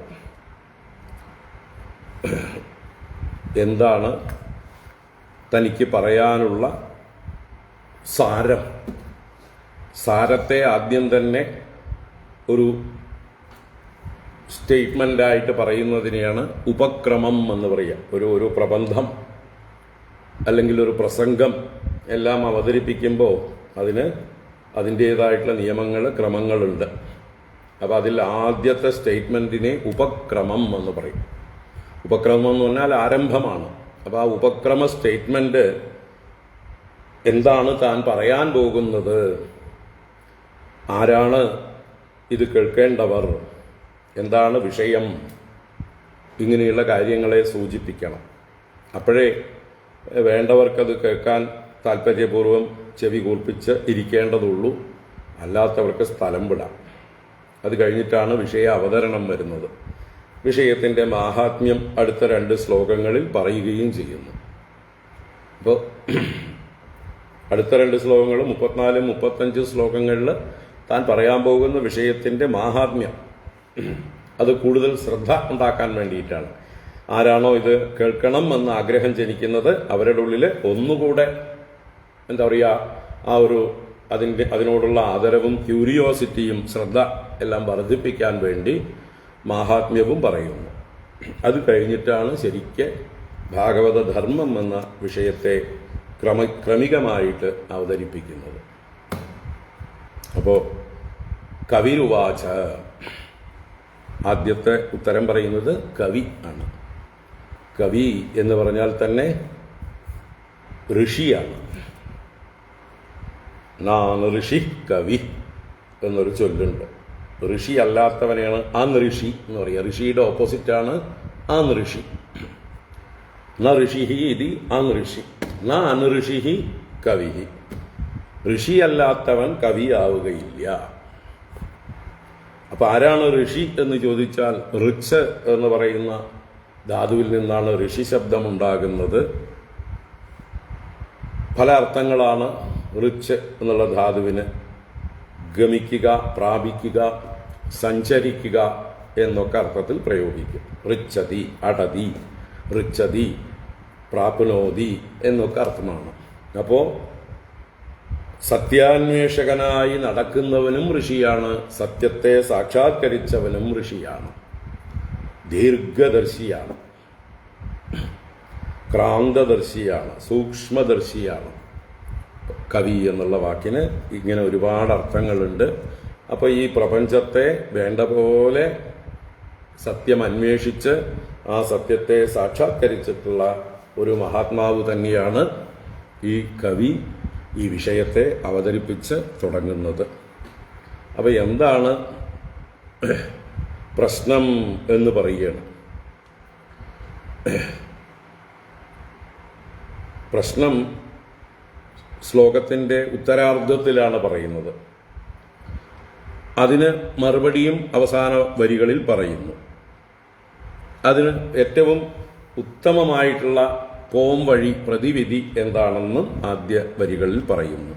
എന്താണ് തനിക്ക് പറയാനുള്ള സാരം? സാരത്തെ ആദ്യം തന്നെ ഒരു സ്റ്റേറ്റ്മെൻ്റായിട്ട് പറയുന്നതിനെയാണ് ഉപക്രമം എന്ന് പറയുക. ഒരു പ്രബന്ധം അല്ലെങ്കിൽ ഒരു പ്രസംഗം എല്ലാം അവതരിപ്പിക്കുമ്പോൾ അതിന് അതിൻ്റേതായിട്ടുള്ള നിയമങ്ങൾ, ക്രമങ്ങളുണ്ട്. അപ്പോൾ അതിൽ ആദ്യത്തെ സ്റ്റേറ്റ്മെൻറ്റിനെ ഉപക്രമം എന്ന് പറയും. ഉപക്രമം എന്ന് പറഞ്ഞാൽ ആരംഭമാണ്. അപ്പോൾ ആ ഉപക്രമ സ്റ്റേറ്റ്മെൻറ്റ് എന്താണ് താൻ പറയാൻ പോകുന്നത്, ആരാണ് ഇത് കേൾക്കേണ്ടവർ, എന്താണ് വിഷയം, ഇങ്ങനെയുള്ള കാര്യങ്ങളെ സൂചിപ്പിക്കണം. അപ്പോഴേ വേണ്ടവർക്കത് കേൾക്കാൻ താല്പര്യപൂർവ്വം ചെവി കൂർപ്പിച്ച് ഇരിക്കേണ്ടതുള്ളൂ. അല്ലാത്തവർക്ക് സ്ഥലം വിടാം. അത് കഴിഞ്ഞിട്ടാണ് വിഷയ അവതരണം വരുന്നത്. വിഷയത്തിൻ്റെ മാഹാത്മ്യം അടുത്ത 2 ശ്ലോകങ്ങളിൽ പറയുകയും ചെയ്യുന്നു. അപ്പോൾ അടുത്ത 2 ശ്ലോകങ്ങൾ 34, 35 ശ്ലോകങ്ങളിൽ താൻ പറയാൻ പോകുന്ന വിഷയത്തിൻ്റെ മാഹാത്മ്യം അത് കൂടുതൽ ശ്രദ്ധ ഉണ്ടാക്കാൻ വേണ്ടിയിട്ടാണ്. ആരാണോ ഇത് കേൾക്കണം എന്ന ആഗ്രഹം ജനിക്കുന്നത് അവരുടെ ഉള്ളിൽ ഒന്നുകൂടെ എന്താ പറയുക, ആ ഒരു അതിനോടുള്ള ആദരവും ക്യൂരിയോസിറ്റിയും ശ്രദ്ധ എല്ലാം വർദ്ധിപ്പിക്കാൻ വേണ്ടി മാഹാത്മ്യവും പറയുന്നു. അത് കഴിഞ്ഞിട്ടാണ് ശരിക്ക് ഭാഗവത ധർമ്മം എന്ന വിഷയത്തെ ക്രമികമായിട്ട് അവതരിപ്പിക്കുന്നത്. അപ്പോൾ കവിരുവാച, ആദ്യത്തെ ഉത്തരം പറയുന്നത് കവി ആണ്. കവി എന്ന് പറഞ്ഞാൽ തന്നെ ഋഷിയാണ്. നാണ് ഋഷി കവി എന്നൊരു ചൊല്ലുണ്ട്. ഋഷി അല്ലാത്തവനെയാണ് അനഋഷി എന്ന് പറയുക. ഋഷിയുടെ ഓപ്പോസിറ്റാണ് അനഋഷി. ന ഋഷിഹി ഇതി അനഋഷി, ന അനഋഷിഹി കവി. ഋഷിയല്ലാത്തവൻ കവിയാവുകയില്ല. അപ്പൊ ആരാണ് ഋഷി എന്ന് ചോദിച്ചാൽ ഋച്ച് എന്ന് പറയുന്ന ധാതുവിൽ നിന്നാണ് ഋഷി ശബ്ദമുണ്ടാകുന്നത്. പല അർത്ഥങ്ങളാണ് ഋച്ച് എന്നുള്ള ധാതുവിന്. ഗമിക്കുക, പ്രാപിക്കുക, സഞ്ചരിക്കുക എന്നൊക്കെ അർത്ഥത്തിൽ പ്രയോഗിക്കും. ഋച്ഛതി, അടതി, ഋച്ഛതി, പ്രാപ്നോതി എന്നൊക്കെ അർത്ഥമാണ്. അപ്പോൾ സത്യാന്വേഷകനായി നടക്കുന്നവനും ഋഷിയാണ്, സത്യത്തെ സാക്ഷാത്കരിച്ചവനും ഋഷിയാണ്, ദീർഘദർശിയാണ്, ക്രാന്തദർശിയാണ്, സൂക്ഷ്മദർശിയാണ്. കവി എന്നുള്ള വാക്കിന് ഇങ്ങനെ ഒരുപാട് അർത്ഥങ്ങളുണ്ട്. അപ്പോൾ ഈ പ്രപഞ്ചത്തെ വേണ്ട പോലെ സത്യം അന്വേഷിച്ച് ആ സത്യത്തെ സാക്ഷാത്കരിച്ചിട്ടുള്ള ഒരു മഹാത്മാവ് തന്നെയാണ് ഈ കവി ഈ വിഷയത്തെ അവതരിപ്പിച്ച് തുടങ്ങുന്നത്. അപ്പോൾ എന്താണ് പ്രശ്നം എന്ന് പറയുകയാണ്. പ്രശ്നം ശ്ലോകത്തിൻ്റെ ഉത്തരാർദ്ധത്തിലാണ് പറയുന്നത്. അതിന് മറുപടിയും അവസാന വരികളിൽ പറയുന്നു. അതിന് ഏറ്റവും ഉത്തമമായിട്ടുള്ള പോം വഴി, പ്രതിവിധി എന്താണെന്ന് ആദ്യ വരികളിൽ പറയുന്നു.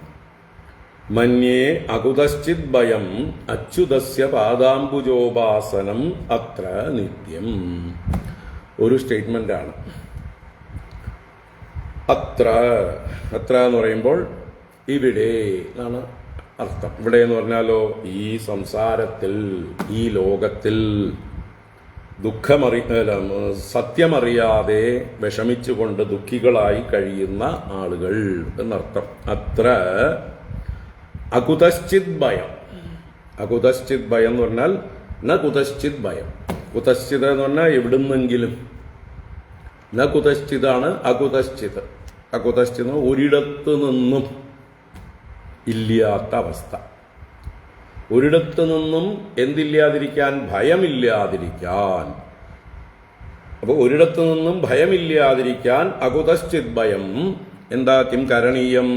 മന്യേ അകുതശ്ചിത് ഭയം അച്യുതസ്യ പാദാംബുജോപാസനം അത്ര നിത്യം. ഒരു സ്റ്റേറ്റ്മെന്റാണ്. അത്ര, അത്ര എന്ന് പറയുമ്പോൾ ഇവിടെ എന്നാണ് അർത്ഥം. ഇവിടെ എന്ന് പറഞ്ഞാലോ ഈ സംസാരത്തിൽ, ഈ ലോകത്തിൽ സത്യമറിയാതെ വിഷമിച്ചുകൊണ്ട് ദുഃഖികളായി കഴിയുന്ന ആളുകൾ എന്നർത്ഥം. അത്ര അകുതശ്ചിത് ഭയം. അകുതശ്ചിത് ഭയം എന്ന് പറഞ്ഞാൽ ന കുതശ്ചിത് ഭയം. കുതശ്ചിത് എന്ന് പറഞ്ഞാൽ എവിടുന്നെങ്കിലും. ന കുതശ്ചിതാണ് അകുതശ്ചിത്. അകുതശ്ചിത് ഒരിടത്ത് നിന്നും ഇല്ലാത്ത അവസ്ഥ. ഒരിടത്തു നിന്നും എന്തില്ലാതിരിക്കാൻ? ഭയമില്ലാതിരിക്കാൻ. അപ്പോൾ ഒരിടത്തു നിന്നും ഭയമില്ലാതിരിക്കാൻ അകുതശ്ചിത് ഭയം. എന്താ കിം കരണീയം?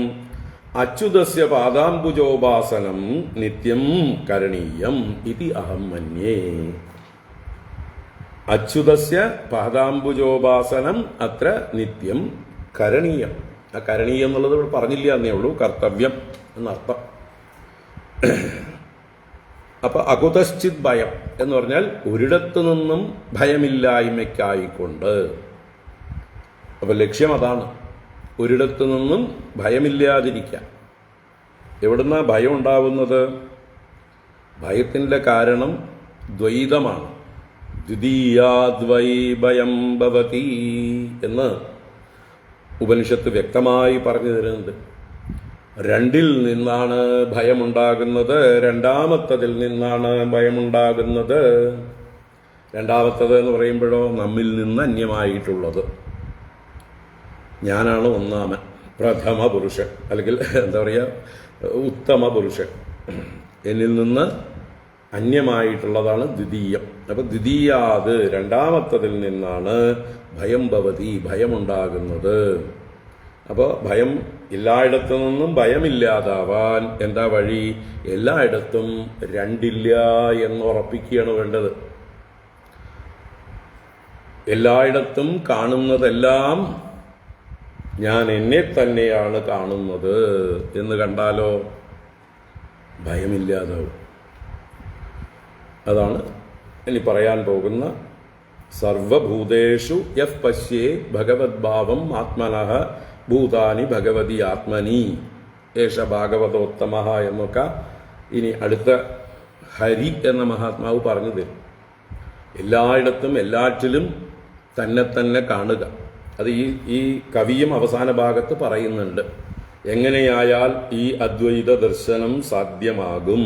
അച്യുതസ്യ പാദാംബുജോപാസനം നിത്യം കരണീയം ഇതി അഹം മന്യേ. അച്യുതസ്യ പാദാംബുജോപാസനം അത്ര നിത്യം കരണീയം. ആ കരണീയം എന്നുള്ളത് ഇവിടെ പറഞ്ഞില്ല എന്നേ ഉള്ളൂ, കർത്തവ്യം എന്നർത്ഥം. അപ്പൊ അകുതശ്ചിത് ഭയം എന്ന് പറഞ്ഞാൽ ഒരിടത്തു നിന്നും ഭയമില്ലായ്മയ്ക്കായിക്കൊണ്ട്. അപ്പൊ ലക്ഷ്യം അതാണ്, ഒരിടത്തു നിന്നും ഭയമില്ലാതിരിക്കാൻ. എവിടുന്നാ ഭയം ഉണ്ടാവുന്നത്? ഭയത്തിൻ്റെ കാരണം ദ്വൈതമാണ്. ദ്വിതീയാദ്വൈ ഭയം ഭവതി എന്ന് ഉപനിഷത്ത് വ്യക്തമായി പറഞ്ഞു തരുന്നുണ്ട്. രണ്ടിൽ നിന്നാണ് ഭയമുണ്ടാകുന്നത്, രണ്ടാമത്തതിൽ നിന്നാണ് ഭയമുണ്ടാകുന്നത്. രണ്ടാമത്തത് എന്ന് പറയുമ്പോഴോ നമ്മിൽ നിന്ന് അന്യമായിട്ടുള്ളത്. ഞാനാണ് ഒന്നാമൻ, പ്രഥമ പുരുഷൻ, അല്ലെങ്കിൽ എന്താ പറയുക, ഉത്തമ പുരുഷൻ. എന്നിൽ നിന്ന് അന്യമായിട്ടുള്ളതാണ് ദ്വിതീയം. അപ്പൊ ദ്വിതീയാത്, രണ്ടാമത്തതിൽ നിന്നാണ് ഭയം ഭവതി, ഭയമുണ്ടാകുന്നത്. അപ്പോൾ ഭയം എല്ലായിടത്തു നിന്നും ഭയമില്ലാതാവാൻ എന്താ വഴി? എല്ലായിടത്തും രണ്ടില്ല എന്ന് ഉറപ്പിക്കുകയാണ് വേണ്ടത്. എല്ലായിടത്തും കാണുന്നതെല്ലാം ഞാൻ എന്നെ തന്നെയാണ് കാണുന്നത് എന്ന് കണ്ടാലോ ഭയമില്ലാതാവും. അതാണ് ഇനി പറയാൻ പോകുന്ന സർവഭൂതേഷു യഃ പശ്യേ ഭഗവദ്ഭാവം ആത്മനഃ ഭൂതാനി ഭഗവതി ആത്മനി ഏഷ ഭാഗവതോത്തമഃ എന്നൊക്കെ ഇനി അടുത്ത ഹരി എന്ന മഹാത്മാവ് പറഞ്ഞു തരും. എല്ലായിടത്തും എല്ലാറ്റിലും തന്നെ തന്നെ കാണുക. അത് ഈ കവിയും അവസാന ഭാഗത്ത് പറയുന്നുണ്ട്. എങ്ങനെയായാൽ ഈ അദ്വൈത ദർശനം സാധ്യമാകും,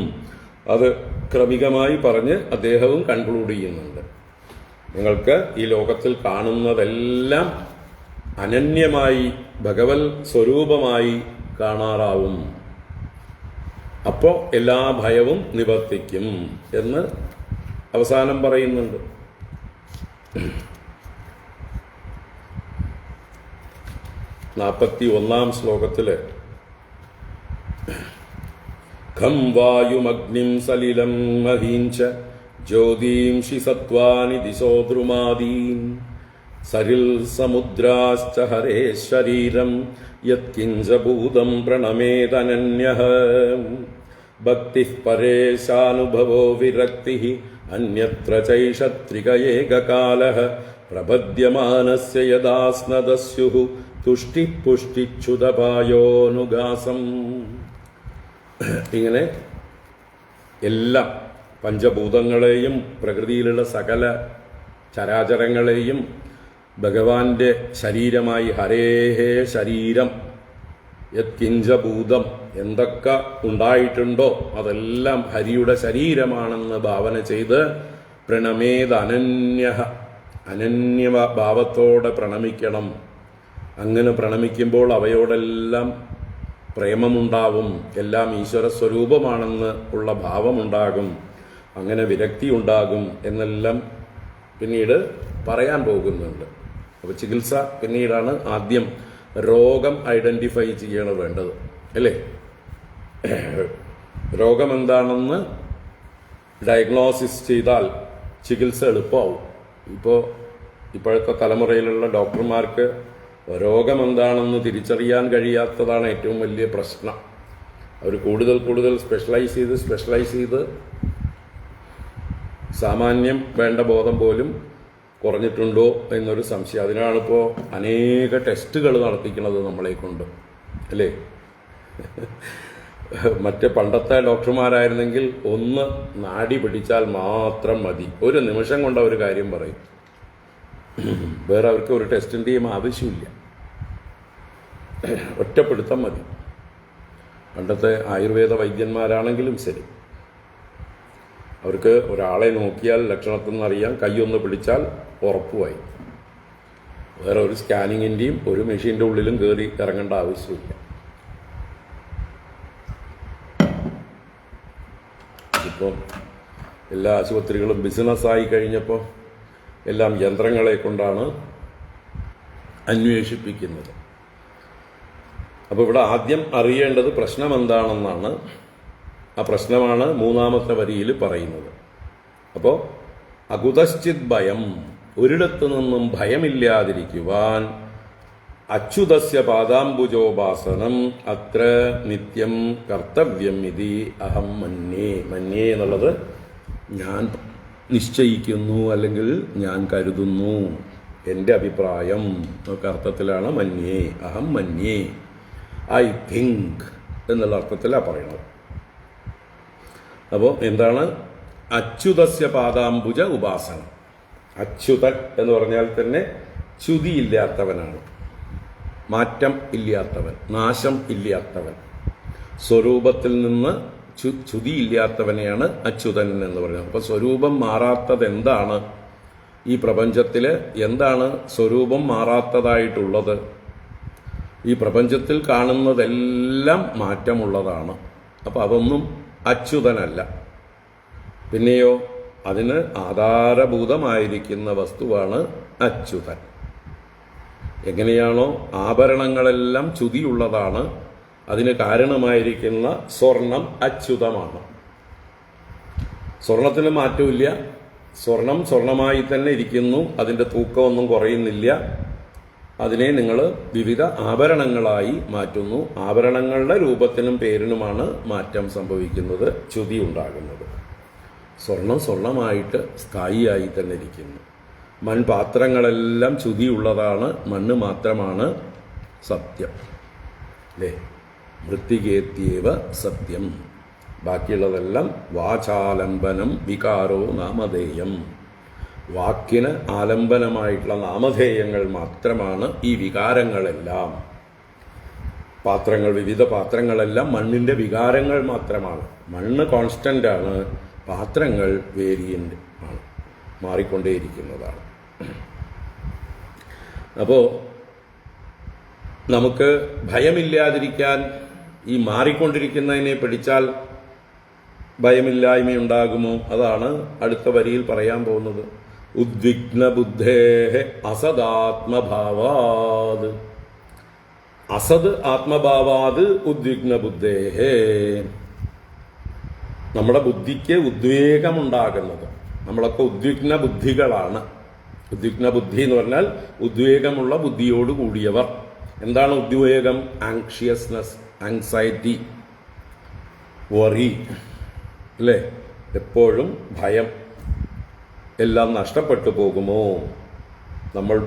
അത് ക്രമികമായി പറഞ്ഞ് അദ്ദേഹവും കൺക്ലൂഡ് ചെയ്യുന്നുണ്ട്. നിങ്ങൾക്ക് ഈ ലോകത്തിൽ കാണുന്നതെല്ലാം അനന്യമായി ഭഗവത് സ്വരൂപമായി കാണാറാവും. അപ്പോൾ എല്ലാ ഭയവും നിവർത്തിക്കും എന്ന് അവസാനം പറയുന്നുണ്ട്. 41 ശ്ലോകത്തില് ഖം വായുമഗ്നിം സലിലം മഹീഞ്ച ജ്യോതിംഷി സത്വാനി ദിശോ ദ്രുമാദീൻ സരിൽ സമുദ്രാശ്ച ഹരേ ശരീരം യത്കിഞ്ച ഭൂതം പ്രണമേതനന്യഃ ഭക്തിഃ പരേശാനുഭവോ വിരക്തിഃ അന്യത്ര ചൈഷത്രിക ഏകകാലഃ പ്രപദ്യമാനസ്യ യദാ സ്നദസ്യുഃ തുഷ്ടി പുഷ്ടിച്യുതപായോനുഗാസം. ഇങ്ങനെ എല്ലാം പഞ്ചഭൂതങ്ങളെയും പ്രകൃതിയിലുള്ള സകല ചരാചരങ്ങളെയും ഭഗവാന്റെ ശരീരമായി, ഹരേഹേ ശരീരം യത്കിഞ്ചഭൂതം, എന്തൊക്കെ ഉണ്ടായിട്ടുണ്ടോ അതെല്ലാം ഹരിയുടെ ശരീരമാണെന്ന് ഭാവന ചെയ്ത് പ്രണമേത് അനന്യഃ, അനന്യഭാവത്തോടെ പ്രണമിക്കണം. അങ്ങനെ പ്രണമിക്കുമ്പോൾ അവയോടെല്ലാം പ്രേമമുണ്ടാവും, എല്ലാം ഈശ്വര സ്വരൂപമാണെന്ന് ഉള്ള ഭാവമുണ്ടാകും, അങ്ങനെ വിരക്തി ഉണ്ടാകും എന്നെല്ലാം പിന്നീട് പറയാൻ പോകുന്നുണ്ട്. അപ്പോൾ ചികിത്സ പിന്നീടാണ്. ആദ്യം രോഗം ഐഡന്റിഫൈ ചെയ്യണ വേണ്ടത്, അല്ലേ? രോഗം എന്താണെന്ന് ഡയഗ്നോസിസ് ചെയ്താൽ ചികിത്സ എളുപ്പമാവും. ഇപ്പോഴത്തെ തലമുറയിലുള്ള ഡോക്ടർമാർക്ക് രോഗം എന്താണെന്ന് തിരിച്ചറിയാൻ കഴിയാത്തതാണ് ഏറ്റവും വലിയ പ്രശ്നം. അവർ കൂടുതൽ സ്പെഷ്യലൈസ് ചെയ്ത് സാമാന്യം വേണ്ട ബോധം പോലും കുറഞ്ഞിട്ടുണ്ടോ എന്നൊരു സംശയം. അതിനാണിപ്പോൾ അനേക ടെസ്റ്റുകൾ നടത്തിക്കുന്നത് നമ്മളെ കൊണ്ട്, അല്ലേ? മറ്റേ പണ്ടത്തെ ഡോക്ടർമാരായിരുന്നെങ്കിൽ ഒന്ന് നാഡി പിടിച്ചാൽ മാത്രം മതി, ഒരു നിമിഷം കൊണ്ട് അവർ കാര്യം പറയും. വേറെ അവർക്ക് ഒരു ടെസ്റ്റിൻ്റെയും ആവശ്യമില്ല, ഒറ്റപ്പെടുത്താൻ മതി. പണ്ടത്തെ ആയുർവേദ വൈദ്യന്മാരാണെങ്കിലും ശരി, അവർക്ക് ഒരാളെ നോക്കിയാൽ ലക്ഷണത്തിൽ നിന്ന് അറിയാം, കൈയൊന്ന് പിടിച്ചാൽ ഉറപ്പുമായി. വേറെ ഒരു സ്കാനിങ്ങിൻ്റെയും ഒരു മെഷീൻ്റെ ഉള്ളിലും കയറി ഇറങ്ങേണ്ട ആവശ്യമില്ല. ഇപ്പോൾ എല്ലാ ആശുപത്രികളും ബിസിനസ്സായി കഴിഞ്ഞപ്പോൾ എല്ലാം യന്ത്രങ്ങളെ കൊണ്ടാണ് അന്വേഷിപ്പിക്കുന്നത്. അപ്പോൾ ഇവിടെ ആദ്യം അറിയേണ്ടത് പ്രശ്നം എന്താണെന്നാണ്. ആ പ്രശ്നമാണ് 3-ാമത്തെ വരിയിൽ പറയുന്നത്. അപ്പോൾ അകുതശ്ചിത് ഭയം, ഒരിടത്തു നിന്നും ഭയമില്ലാതിരിക്കുവാൻ അച്യുതസ്യ പാദാംബുജോപാസനം അത്ര നിത്യം കർത്തവ്യം ഇതി അഹം മന്യേ. മന്യേ എന്നുള്ളത് ഞാൻ നിശ്ചയിക്കുന്നു, അല്ലെങ്കിൽ ഞാൻ കരുതുന്നു, എൻ്റെ അഭിപ്രായം എന്നൊക്കെ അർത്ഥത്തിലാണ് മന്യേ. അഹം മന്യേ, ഐ തിങ്ക് എന്നുള്ള അർത്ഥത്തിലാണ് പറയുന്നത്. അപ്പോൾ എന്താണ് അച്യുതസ്യ പാദാംബുജ ഉപാസനം? അച്യുതൻ എന്ന് പറഞ്ഞാൽ തന്നെ ച്യുതിയില്ലാത്തവനാണ്, മാറ്റം ഇല്ലാത്തവൻ, നാശം ഇല്ലാത്തവൻ. സ്വരൂപത്തിൽ നിന്ന് ച്യുതിയില്ലാത്തവനെയാണ് അച്യുതൻ എന്ന് പറയുന്നത്. അപ്പോൾ സ്വരൂപം മാറാത്തത് എന്താണ്? ഈ പ്രപഞ്ചത്തിൽ എന്താണ് സ്വരൂപം മാറാത്തതായിട്ടുള്ളത്? ഈ പ്രപഞ്ചത്തിൽ കാണുന്നതെല്ലാം മാറ്റമുള്ളതാണ്. അപ്പം അതൊന്നും അച്യുതനല്ല. പിന്നെയോ അതിന് ആധാരഭൂതമായിരിക്കുന്ന വസ്തുവാണ് അച്യുതൻ. എങ്ങനെയാണോ ആഭരണങ്ങളെല്ലാം ച്യുതിയുള്ളതാണ്, അതിന് കാരണമായിരിക്കുന്ന സ്വർണം അച്യുതമാണ്. സ്വർണത്തിന് മാറ്റമില്ല. സ്വർണം സ്വർണമായി തന്നെ ഇരിക്കുന്നു. അതിൻ്റെ തൂക്കമൊന്നും കുറയുന്നില്ല. അതിനെ നിങ്ങൾ വിവിധ ആഭരണങ്ങളായി മാറ്റുന്നു. ആഭരണങ്ങളുടെ രൂപത്തിനും പേരിനുമാണ് മാറ്റം സംഭവിക്കുന്നത്, ച്യുതി ഉണ്ടാകുന്നത്. സ്വർണം സ്വർണമായിട്ട് സ്ഥായിയായി തന്നെ ഇരിക്കുന്നു. മൺപാത്രങ്ങളെല്ലാം ച്യുതിയുള്ളതാണ്, മണ്ണ് മാത്രമാണ് സത്യം. അല്ലേ? മൃത്തികേത്യവ സത്യം. ബാക്കിയുള്ളതെല്ലാം വാചാലംബനം വികാരോ നാമധേയം. വാക്കിന് ആലംബനമായിട്ടുള്ള നാമധേയങ്ങൾ മാത്രമാണ് ഈ വികാരങ്ങളെല്ലാം. പാത്രങ്ങൾ, വിവിധ പാത്രങ്ങളെല്ലാം മണ്ണിൻ്റെ വികാരങ്ങൾ മാത്രമാണ്. മണ്ണ് കോൺസ്റ്റന്റ് ആണ്, പാത്രങ്ങൾ വേരിയന്റ് ആണ്, മാറിക്കൊണ്ടേയിരിക്കുന്നതാണ്. അപ്പോൾ നമുക്ക് ഭയമില്ലാതിരിക്കാൻ ഈ മാറിക്കൊണ്ടിരിക്കുന്നതിനെ പിടിച്ചാൽ ഭയമില്ലായ്മയുണ്ടാകുമോ? അതാണ് അടുത്ത വരിയിൽ പറയാൻ പോകുന്നത്. ഉദ്വിഗ്ന ബുദ്ധേഹ അസദാത്മഭാവാത്. അസത് ആത്മഭാവാത് ഉദ്വിഗ്ന ബുദ്ധേഹേ. നമ്മുടെ ബുദ്ധിക്ക് ഉദ്വേഗമുണ്ടാകുന്നത്. നമ്മളൊക്കെ ഉദ്വിഗ്ന ബുദ്ധികളാണ്. ഉദ്വിഗ്ന ബുദ്ധി എന്ന് പറഞ്ഞാൽ ഉദ്വേഗമുള്ള ബുദ്ധിയോട് കൂടിയവർ. എന്താണ് ഉദ്വേഗം? ആങ്ഷ്യസ്നെസ്, ആങ്സൈറ്റി, വറി, അല്ലേ? എപ്പോഴും ഭയം. എല്ലാം നഷ്ടപ്പെട്ടു പോകുമോ? നമ്മൾ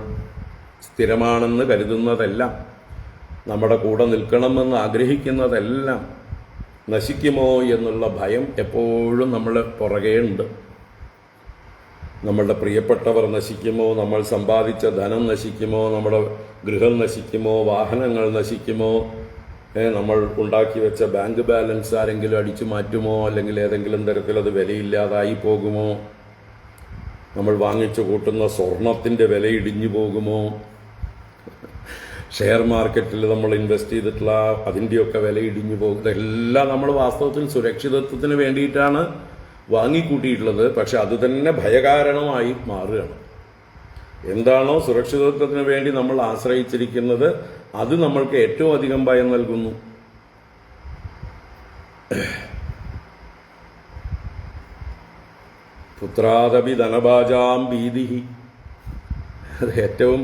സ്ഥിരമാണെന്ന് കരുതുന്നതെല്ലാം, നമ്മുടെ കൂടെ നിൽക്കണമെന്ന് ആഗ്രഹിക്കുന്നതെല്ലാം നശിക്കുമോ എന്നുള്ള ഭയം എപ്പോഴും നമ്മൾ പുറകെയുണ്ട്. നമ്മളുടെ പ്രിയപ്പെട്ടവർ നശിക്കുമോ? നമ്മൾ സമ്പാദിച്ച ധനം നശിക്കുമോ? നമ്മുടെ ഗൃഹം നശിക്കുമോ? വാഹനങ്ങൾ നശിക്കുമോ? നമ്മൾ ഉണ്ടാക്കി വെച്ച ബാങ്ക് ബാലൻസ് ആരെങ്കിലും അടിച്ചു മാറ്റുമോ? അല്ലെങ്കിൽ ഏതെങ്കിലും തരത്തിൽ അത് വിലയില്ലാതായി പോകുമോ? നമ്മൾ വാങ്ങിച്ചു കൂട്ടുന്ന സ്വർണത്തിൻ്റെ വില ഇടിഞ്ഞു പോകുമോ? ഷെയർ മാർക്കറ്റിൽ നമ്മൾ ഇൻവെസ്റ്റ് ചെയ്തിട്ടുള്ള അതിൻ്റെയൊക്കെ വില ഇടിഞ്ഞു പോകും. ഇതെല്ലാം നമ്മൾ വാസ്തവത്തിൽ സുരക്ഷിതത്വത്തിന് വേണ്ടിയിട്ടാണ് വാങ്ങിക്കൂട്ടിയിട്ടുള്ളത്. പക്ഷെ അത് തന്നെ ഭയകാരണമായി മാറുകയാണ്. എന്താണോ സുരക്ഷിതത്വത്തിന് വേണ്ടി നമ്മൾ ആശ്രയിച്ചിരിക്കുന്നത്, അത് നമ്മൾക്ക് ഏറ്റവും അധികം ഭയം നൽകുന്നു. പുത്രാദപി ധനഭാജാം ഭീതിഹി. അത് ഏറ്റവും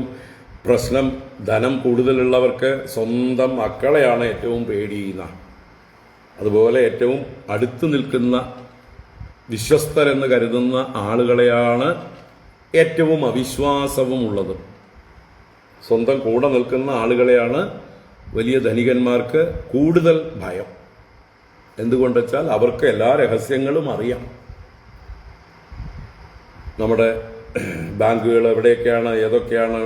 പ്രശ്നം. ധനം കൂടുതലുള്ളവർക്ക് സ്വന്തം മക്കളെയാണ് ഏറ്റവും പേടിയുന്ന. അതുപോലെ ഏറ്റവും അടുത്ത് നിൽക്കുന്ന വിശ്വസ്തരെന്ന് കരുതുന്ന ആളുകളെയാണ് ഏറ്റവും അവിശ്വാസവും ഉള്ളത്. സ്വന്തം കൂടെ നിൽക്കുന്ന ആളുകളെയാണ് വലിയ ധനികന്മാർക്ക് കൂടുതൽ ഭയം. എന്തുകൊണ്ടെച്ചാൽ അവർക്ക് എല്ലാ രഹസ്യങ്ങളും അറിയാം. നമ്മുടെ ബാങ്കുകൾ എവിടെയൊക്കെയാണ്, ഏതൊക്കെയാണ്,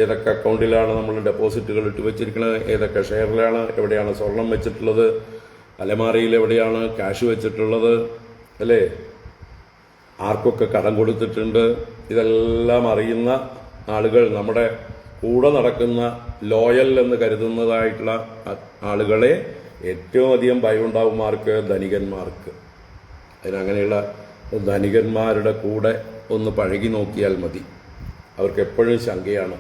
ഏതൊക്കെ അക്കൗണ്ടിലാണ് നമ്മൾ ഡെപ്പോസിറ്റുകൾ ഇട്ട് വെച്ചിരിക്കുന്നത്, ഏതൊക്കെ ഷെയറിലാണ്, എവിടെയാണ് സ്വർണം വെച്ചിട്ടുള്ളത്, അലമാരയിൽ എവിടെയാണ് ക്യാഷ് വെച്ചിട്ടുള്ളത്, അല്ലേ? ആർക്കൊക്കെ കടം കൊടുത്തിട്ടുണ്ട്, ഇതെല്ലാം അറിയുന്ന ആളുകൾ നമ്മുടെ കൂടെ നടക്കുന്ന ലോയൽ എന്ന് കരുതുന്നതായിട്ടുള്ള ആളുകളെ ഏറ്റവും അധികം ഭയം ഉണ്ടാവുമാർക്ക്? ധനികന്മാർക്ക്. അതിനങ്ങനെയുള്ള ധനികന്മാരുടെ കൂടെ ഒന്ന് പഴകി നോക്കിയാൽ മതി. അവർക്ക് എപ്പോഴും ശങ്കയാണ്.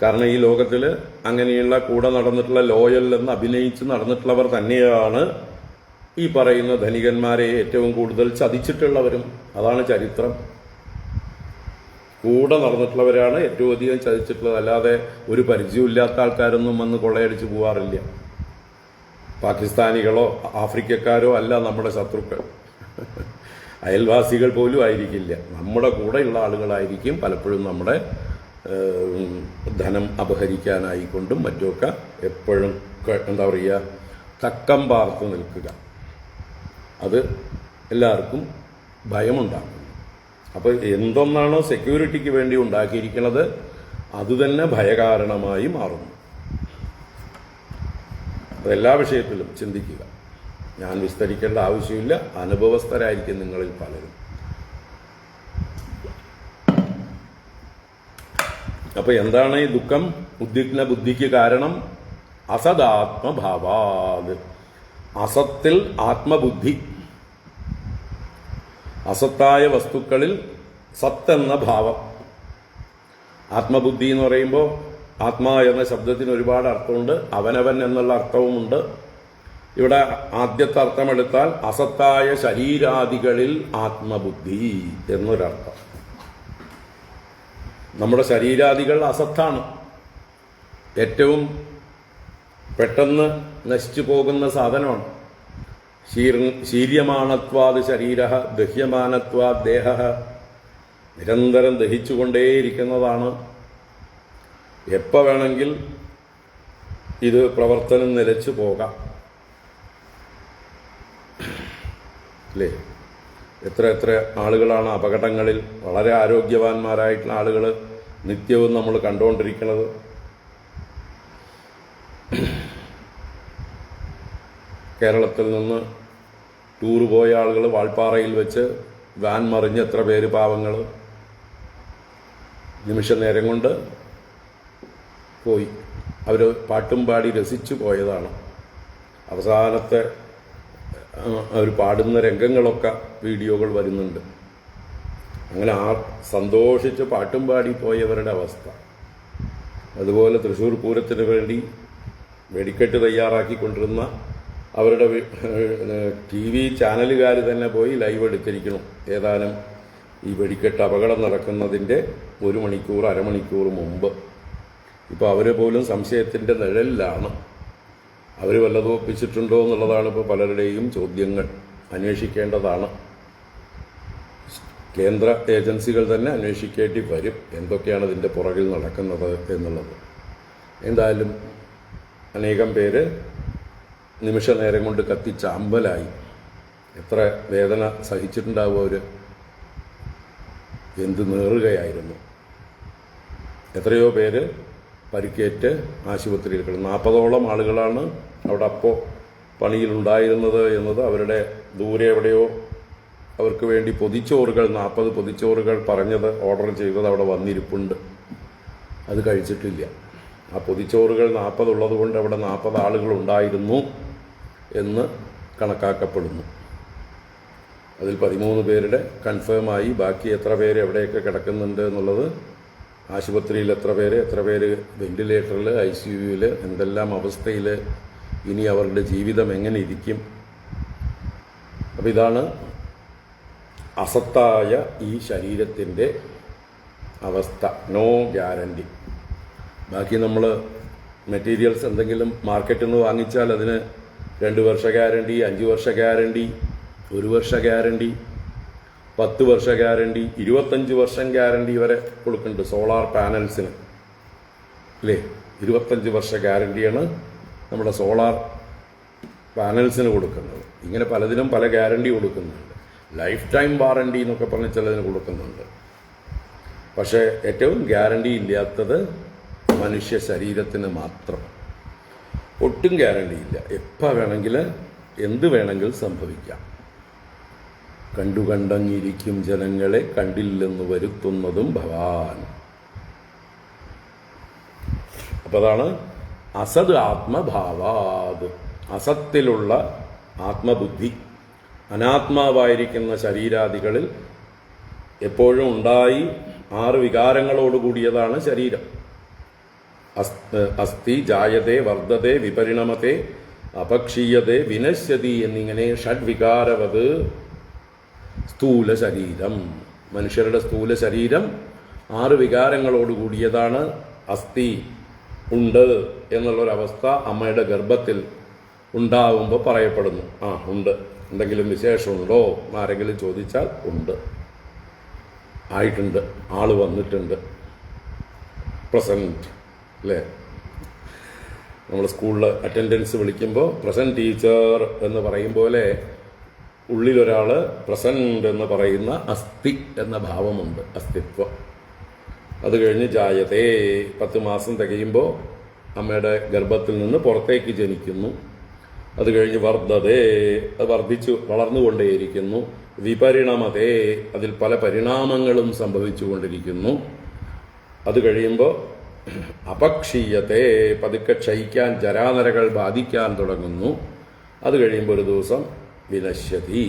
കാരണം ഈ ലോകത്തിൽ അങ്ങനെയുള്ള കൂടെ നടന്നിട്ടുള്ള ലോയൽ എന്ന് അഭിനയിച്ച് നടന്നിട്ടുള്ളവർ തന്നെയാണ് ഈ പറയുന്ന ധനികന്മാരെ ഏറ്റവും കൂടുതൽ ചതിച്ചിട്ടുള്ളവരും. അതാണ് ചരിത്രം. കൂടെ നടന്നിട്ടുള്ളവരാണ് ഏറ്റവും അധികം ചതിച്ചിട്ടുള്ളത്. അല്ലാതെ ഒരു പരിചയമില്ലാത്ത ആൾക്കാരൊന്നും വന്ന് കൊള്ളയടിച്ച് പോവാറില്ല. പാകിസ്ഥാനികളോ ആഫ്രിക്കക്കാരോ അല്ല നമ്മുടെ ശത്രുക്കൾ. അയൽവാസികൾ പോലും ആയിരിക്കില്ല. നമ്മുടെ കൂടെയുള്ള ആളുകളായിരിക്കും പലപ്പോഴും നമ്മുടെ ധനം അപഹരിക്കാനായിക്കൊണ്ടും മറ്റുമൊക്കെ എപ്പോഴും എന്താ പറയുക, തക്കം പാർത്ത് നിൽക്കുക. അത് എല്ലാവർക്കും ഭയമുണ്ടാക്കും. അപ്പോൾ എന്തൊന്നാണോ സെക്യൂരിറ്റിക്ക് വേണ്ടി ഉണ്ടാക്കിയിരിക്കുന്നത് അതുതന്നെ ഭയകാരണമായി മാറുന്നു. അതെല്ലാ വിഷയത്തിലും ചിന്തിക്കുക. ഞാൻ വിസ്തരിക്കേണ്ട ആവശ്യമില്ല, അനുഭവസ്ഥരായിരിക്കും നിങ്ങളിൽ പലരും. അപ്പൊ എന്താണ് ഈ ദുഃഖം? ഉദ്വിഗ്ന ബുദ്ധിക്ക് കാരണം അസദാത്മഭാവാത്, അസത്തിൽ ആത്മബുദ്ധി. അസത്തായ വസ്തുക്കളിൽ സത്തെന്ന ഭാവം. ആത്മബുദ്ധി എന്ന് പറയുമ്പോൾ ആത്മാ എന്ന ശബ്ദത്തിന് ഒരുപാട് അർത്ഥമുണ്ട്. അവനവൻ എന്നുള്ള അർത്ഥവുമുണ്ട്. ഇവിടെ ആദ്യത്തെ അർത്ഥമെടുത്താൽ അസത്തായ ശരീരാദികളിൽ ആത്മബുദ്ധി എന്നൊരർത്ഥം. നമ്മുടെ ശരീരാദികൾ അസത്താണ്. ഏറ്റവും പെട്ടെന്ന് നശിച്ചു പോകുന്ന സാധനമാണ്. ശീര്യമാണത്വാത് ശരീര, ദഹ്യമാനത്വാത് ദേഹ. നിരന്തരം ദഹിച്ചുകൊണ്ടേയിരിക്കുന്നതാണ്. എപ്പോൾ വേണമെങ്കിൽ ഇത് പ്രവർത്തനം നിലച്ചു പോകാം. അല്ലേ? എത്ര എത്ര ആളുകളാണ് അപകടങ്ങളിൽ, വളരെ ആരോഗ്യവാന്മാരായിട്ടുള്ള ആളുകൾ നിത്യവും നമ്മൾ കണ്ടുകൊണ്ടിരിക്കുന്നത്. കേരളത്തിൽ നിന്ന് ടൂറ് പോയ ആളുകൾ വാൾപ്പാറയിൽ വെച്ച് വാൻ മറിഞ്ഞ് എത്ര പേര് പാവങ്ങൾ നിമിഷ നേരം കൊണ്ട് പോയി. അവർ പാട്ടും പാടി രസിച്ചു പോയതാണ്. അവസാനത്തെ അവർ പാടുന്ന രംഗങ്ങളൊക്കെ വീഡിയോകൾ വരുന്നുണ്ട്. അങ്ങനെ സന്തോഷിച്ച് പാട്ടും പാടി പോയവരുടെ അവസ്ഥ. അതുപോലെ തൃശ്ശൂർ പൂരത്തിന് വേണ്ടി വെടിക്കെട്ട് തയ്യാറാക്കിക്കൊണ്ടിരുന്ന അവരുടെ TV ചാനലുകാർ തന്നെ പോയി ലൈവ് എടുത്തിരിക്കണം. ഏതാനും ഈ വെടിക്കെട്ട് അപകടം നടക്കുന്നതിൻ്റെ 1 മണിക്കൂർ അരമണിക്കൂർ മുമ്പ്. ഇപ്പോൾ അവർ പോലും സംശയത്തിൻ്റെ നിഴലിലാണ്. അവർ വല്ലതും ഒപ്പിച്ചിട്ടുണ്ടോ എന്നുള്ളതാണ് ഇപ്പോൾ പലരുടെയും ചോദ്യങ്ങൾ. അന്വേഷിക്കേണ്ടതാണ്. കേന്ദ്ര ഏജൻസികൾ തന്നെ അന്വേഷിക്കേണ്ടി വരും എന്തൊക്കെയാണ് ഇതിൻ്റെ പുറകിൽ നടക്കുന്നത് എന്നുള്ളത്. എന്തായാലും അനേകം പേര് നിമിഷ നേരം കൊണ്ട് കത്തിച്ച അമ്പലായി. എത്ര വേദന സഹിച്ചിട്ടുണ്ടാവും അവർ. എന്ത് നേറുകയായിരുന്നു. എത്രയോ പേര് പരിക്കേറ്റ് ആശുപത്രിയിൽ കിടന്നു. 40ഓളം ആളുകളാണ് അവിടെ അപ്പോൾ പണിയിലുണ്ടായിരുന്നത് എന്നത് അവരുടെ ദൂരെ എവിടെയോ അവർക്ക് വേണ്ടി പൊതിച്ചോറുകൾ 40 പൊതിച്ചോറുകൾ പറഞ്ഞത് ഓർഡർ ചെയ്തത് അവിടെ വന്നിരിപ്പുണ്ട്. അത് കഴിച്ചിട്ടില്ല. ആ പൊതിച്ചോറുകൾ 40 ഉള്ളത് കൊണ്ട് അവിടെ 40 ആളുകൾ ഉണ്ടായിരുന്നു എന്ന് കണക്കാക്കപ്പെടുന്നു. അതിൽ 13 പേരുടെ കൺഫേമായി. ബാക്കി എത്ര പേര് എവിടെയൊക്കെ കിടക്കുന്നുണ്ട് എന്നുള്ളത്, ആശുപത്രിയിൽ എത്ര പേര് വെന്റിലേറ്ററിൽ, ICUവിൽ, എന്തെല്ലാം അവസ്ഥയിൽ, ഇനി അവരുടെ ജീവിതം എങ്ങനെ ഇരിക്കും. അപ്പം ഇതാണ് അസത്തായ ഈ ശരീരത്തിൻ്റെ അവസ്ഥ. No guarantee. ബാക്കി നമ്മൾ മെറ്റീരിയൽസ് എന്തെങ്കിലും മാർക്കറ്റിൽ നിന്ന് വാങ്ങിച്ചാൽ അതിന് 2 വർഷ ഗ്യാരണ്ടി, 5 വർഷ ഗ്യാരണ്ടി, 1 വർഷ ഗ്യാരണ്ടി, 10 വർഷ ഗ്യാരണ്ടി, 25 വർഷം ഗ്യാരണ്ടി വരെ കൊടുക്കുന്നുണ്ട് സോളാർ പാനൽസിന്. അല്ലേ? 25 വർഷ ഗ്യാരണ്ടിയാണ് നമ്മുടെ സോളാർ പാനൽസിന് കൊടുക്കുന്നത്. ഇങ്ങനെ പലതിനും പല ഗ്യാരണ്ടി കൊടുക്കുന്നുണ്ട്. ലൈഫ് ടൈം വാറണ്ടി എന്നൊക്കെ പറഞ്ഞ് ചിലതിന് കൊടുക്കുന്നുണ്ട്. പക്ഷേ ഏറ്റവും ഗ്യാരണ്ടി ഇല്ലാത്തത് മനുഷ്യ ശരീരത്തിന് മാത്രം. ഒട്ടും ഗ്യാരണ്ടിയില്ല. എപ്പോൾ വേണമെങ്കിൽ എന്ത് വേണമെങ്കിലും സംഭവിക്കാം. കണ്ടുകണ്ടങ്ങിരിക്കും ജനങ്ങളെ കണ്ടില്ലെന്ന് വരുത്തുന്നതും ഭവാൻ. അപ്പം അതാണ് അസത് ആത്മഭാവാത്. അസത്തിലുള്ള ആത്മബുദ്ധി. അനാത്മാവായിരിക്കുന്ന ശരീരാദികളിൽ എപ്പോഴും ഉണ്ടായി 6 വികാരങ്ങളോടുകൂടിയതാണ് ശരീരം. അസ്ഥി, ജായതേ, വർദ്ധതേ, വിപരിണമത്തെ, അപക്ഷീയതേ, വിനശ്യതി എന്നിങ്ങനെ ഷഡ്വികാരവത് സ്ഥൂല ശരീരം. മനുഷ്യരുടെ സ്ഥൂല ശരീരം 6 വികാരങ്ങളോടുകൂടിയതാണ്. അസ്ഥി ഉണ്ട് എന്നുള്ളൊരവസ്ഥ അമ്മയുടെ ഗർഭത്തിൽ ഉണ്ടാവുമ്പോൾ പറയപ്പെടുന്നു. ഉണ്ട്. എന്തെങ്കിലും വിശേഷമുണ്ടോ ആരെങ്കിലും ചോദിച്ചാൽ ഉണ്ട്, ആയിട്ടുണ്ട്, ആള് വന്നിട്ടുണ്ട്, പ്രസന്റ്. അല്ലേ? നമ്മൾ സ്കൂളിൽ അറ്റൻഡൻസ് വിളിക്കുമ്പോൾ പ്രസന്റ് ടീച്ചർ എന്ന് പറയും പോലെ ഉള്ളിലൊരാൾ പ്രസന്റ് എന്ന് പറയുന്ന അസ്ഥി എന്ന ഭാവമുണ്ട്, അസ്തിത്വം. അത് കഴിഞ്ഞ് ജായതേ 10 മാസം തികയുമ്പോൾ അമ്മയുടെ ഗർഭത്തിൽ നിന്ന് പുറത്തേക്ക് ജനിക്കുന്നു. അത് കഴിഞ്ഞ് വർദ്ധതേ, അത് വർദ്ധിച്ചു വളർന്നുകൊണ്ടേയിരിക്കുന്നു. വിപരിണമതേ, അതിൽ പല പരിണാമങ്ങളും സംഭവിച്ചു കൊണ്ടിരിക്കുന്നു. അത് കഴിയുമ്പോൾ അപക്ഷീയത്തെ, പതുക്കെ ക്ഷയിക്കാൻ, ജരാനരകൾ ബാധിക്കാൻ തുടങ്ങുന്നു. അത് കഴിയുമ്പോൾ ഒരു ദിവസം വിനശ്യതി,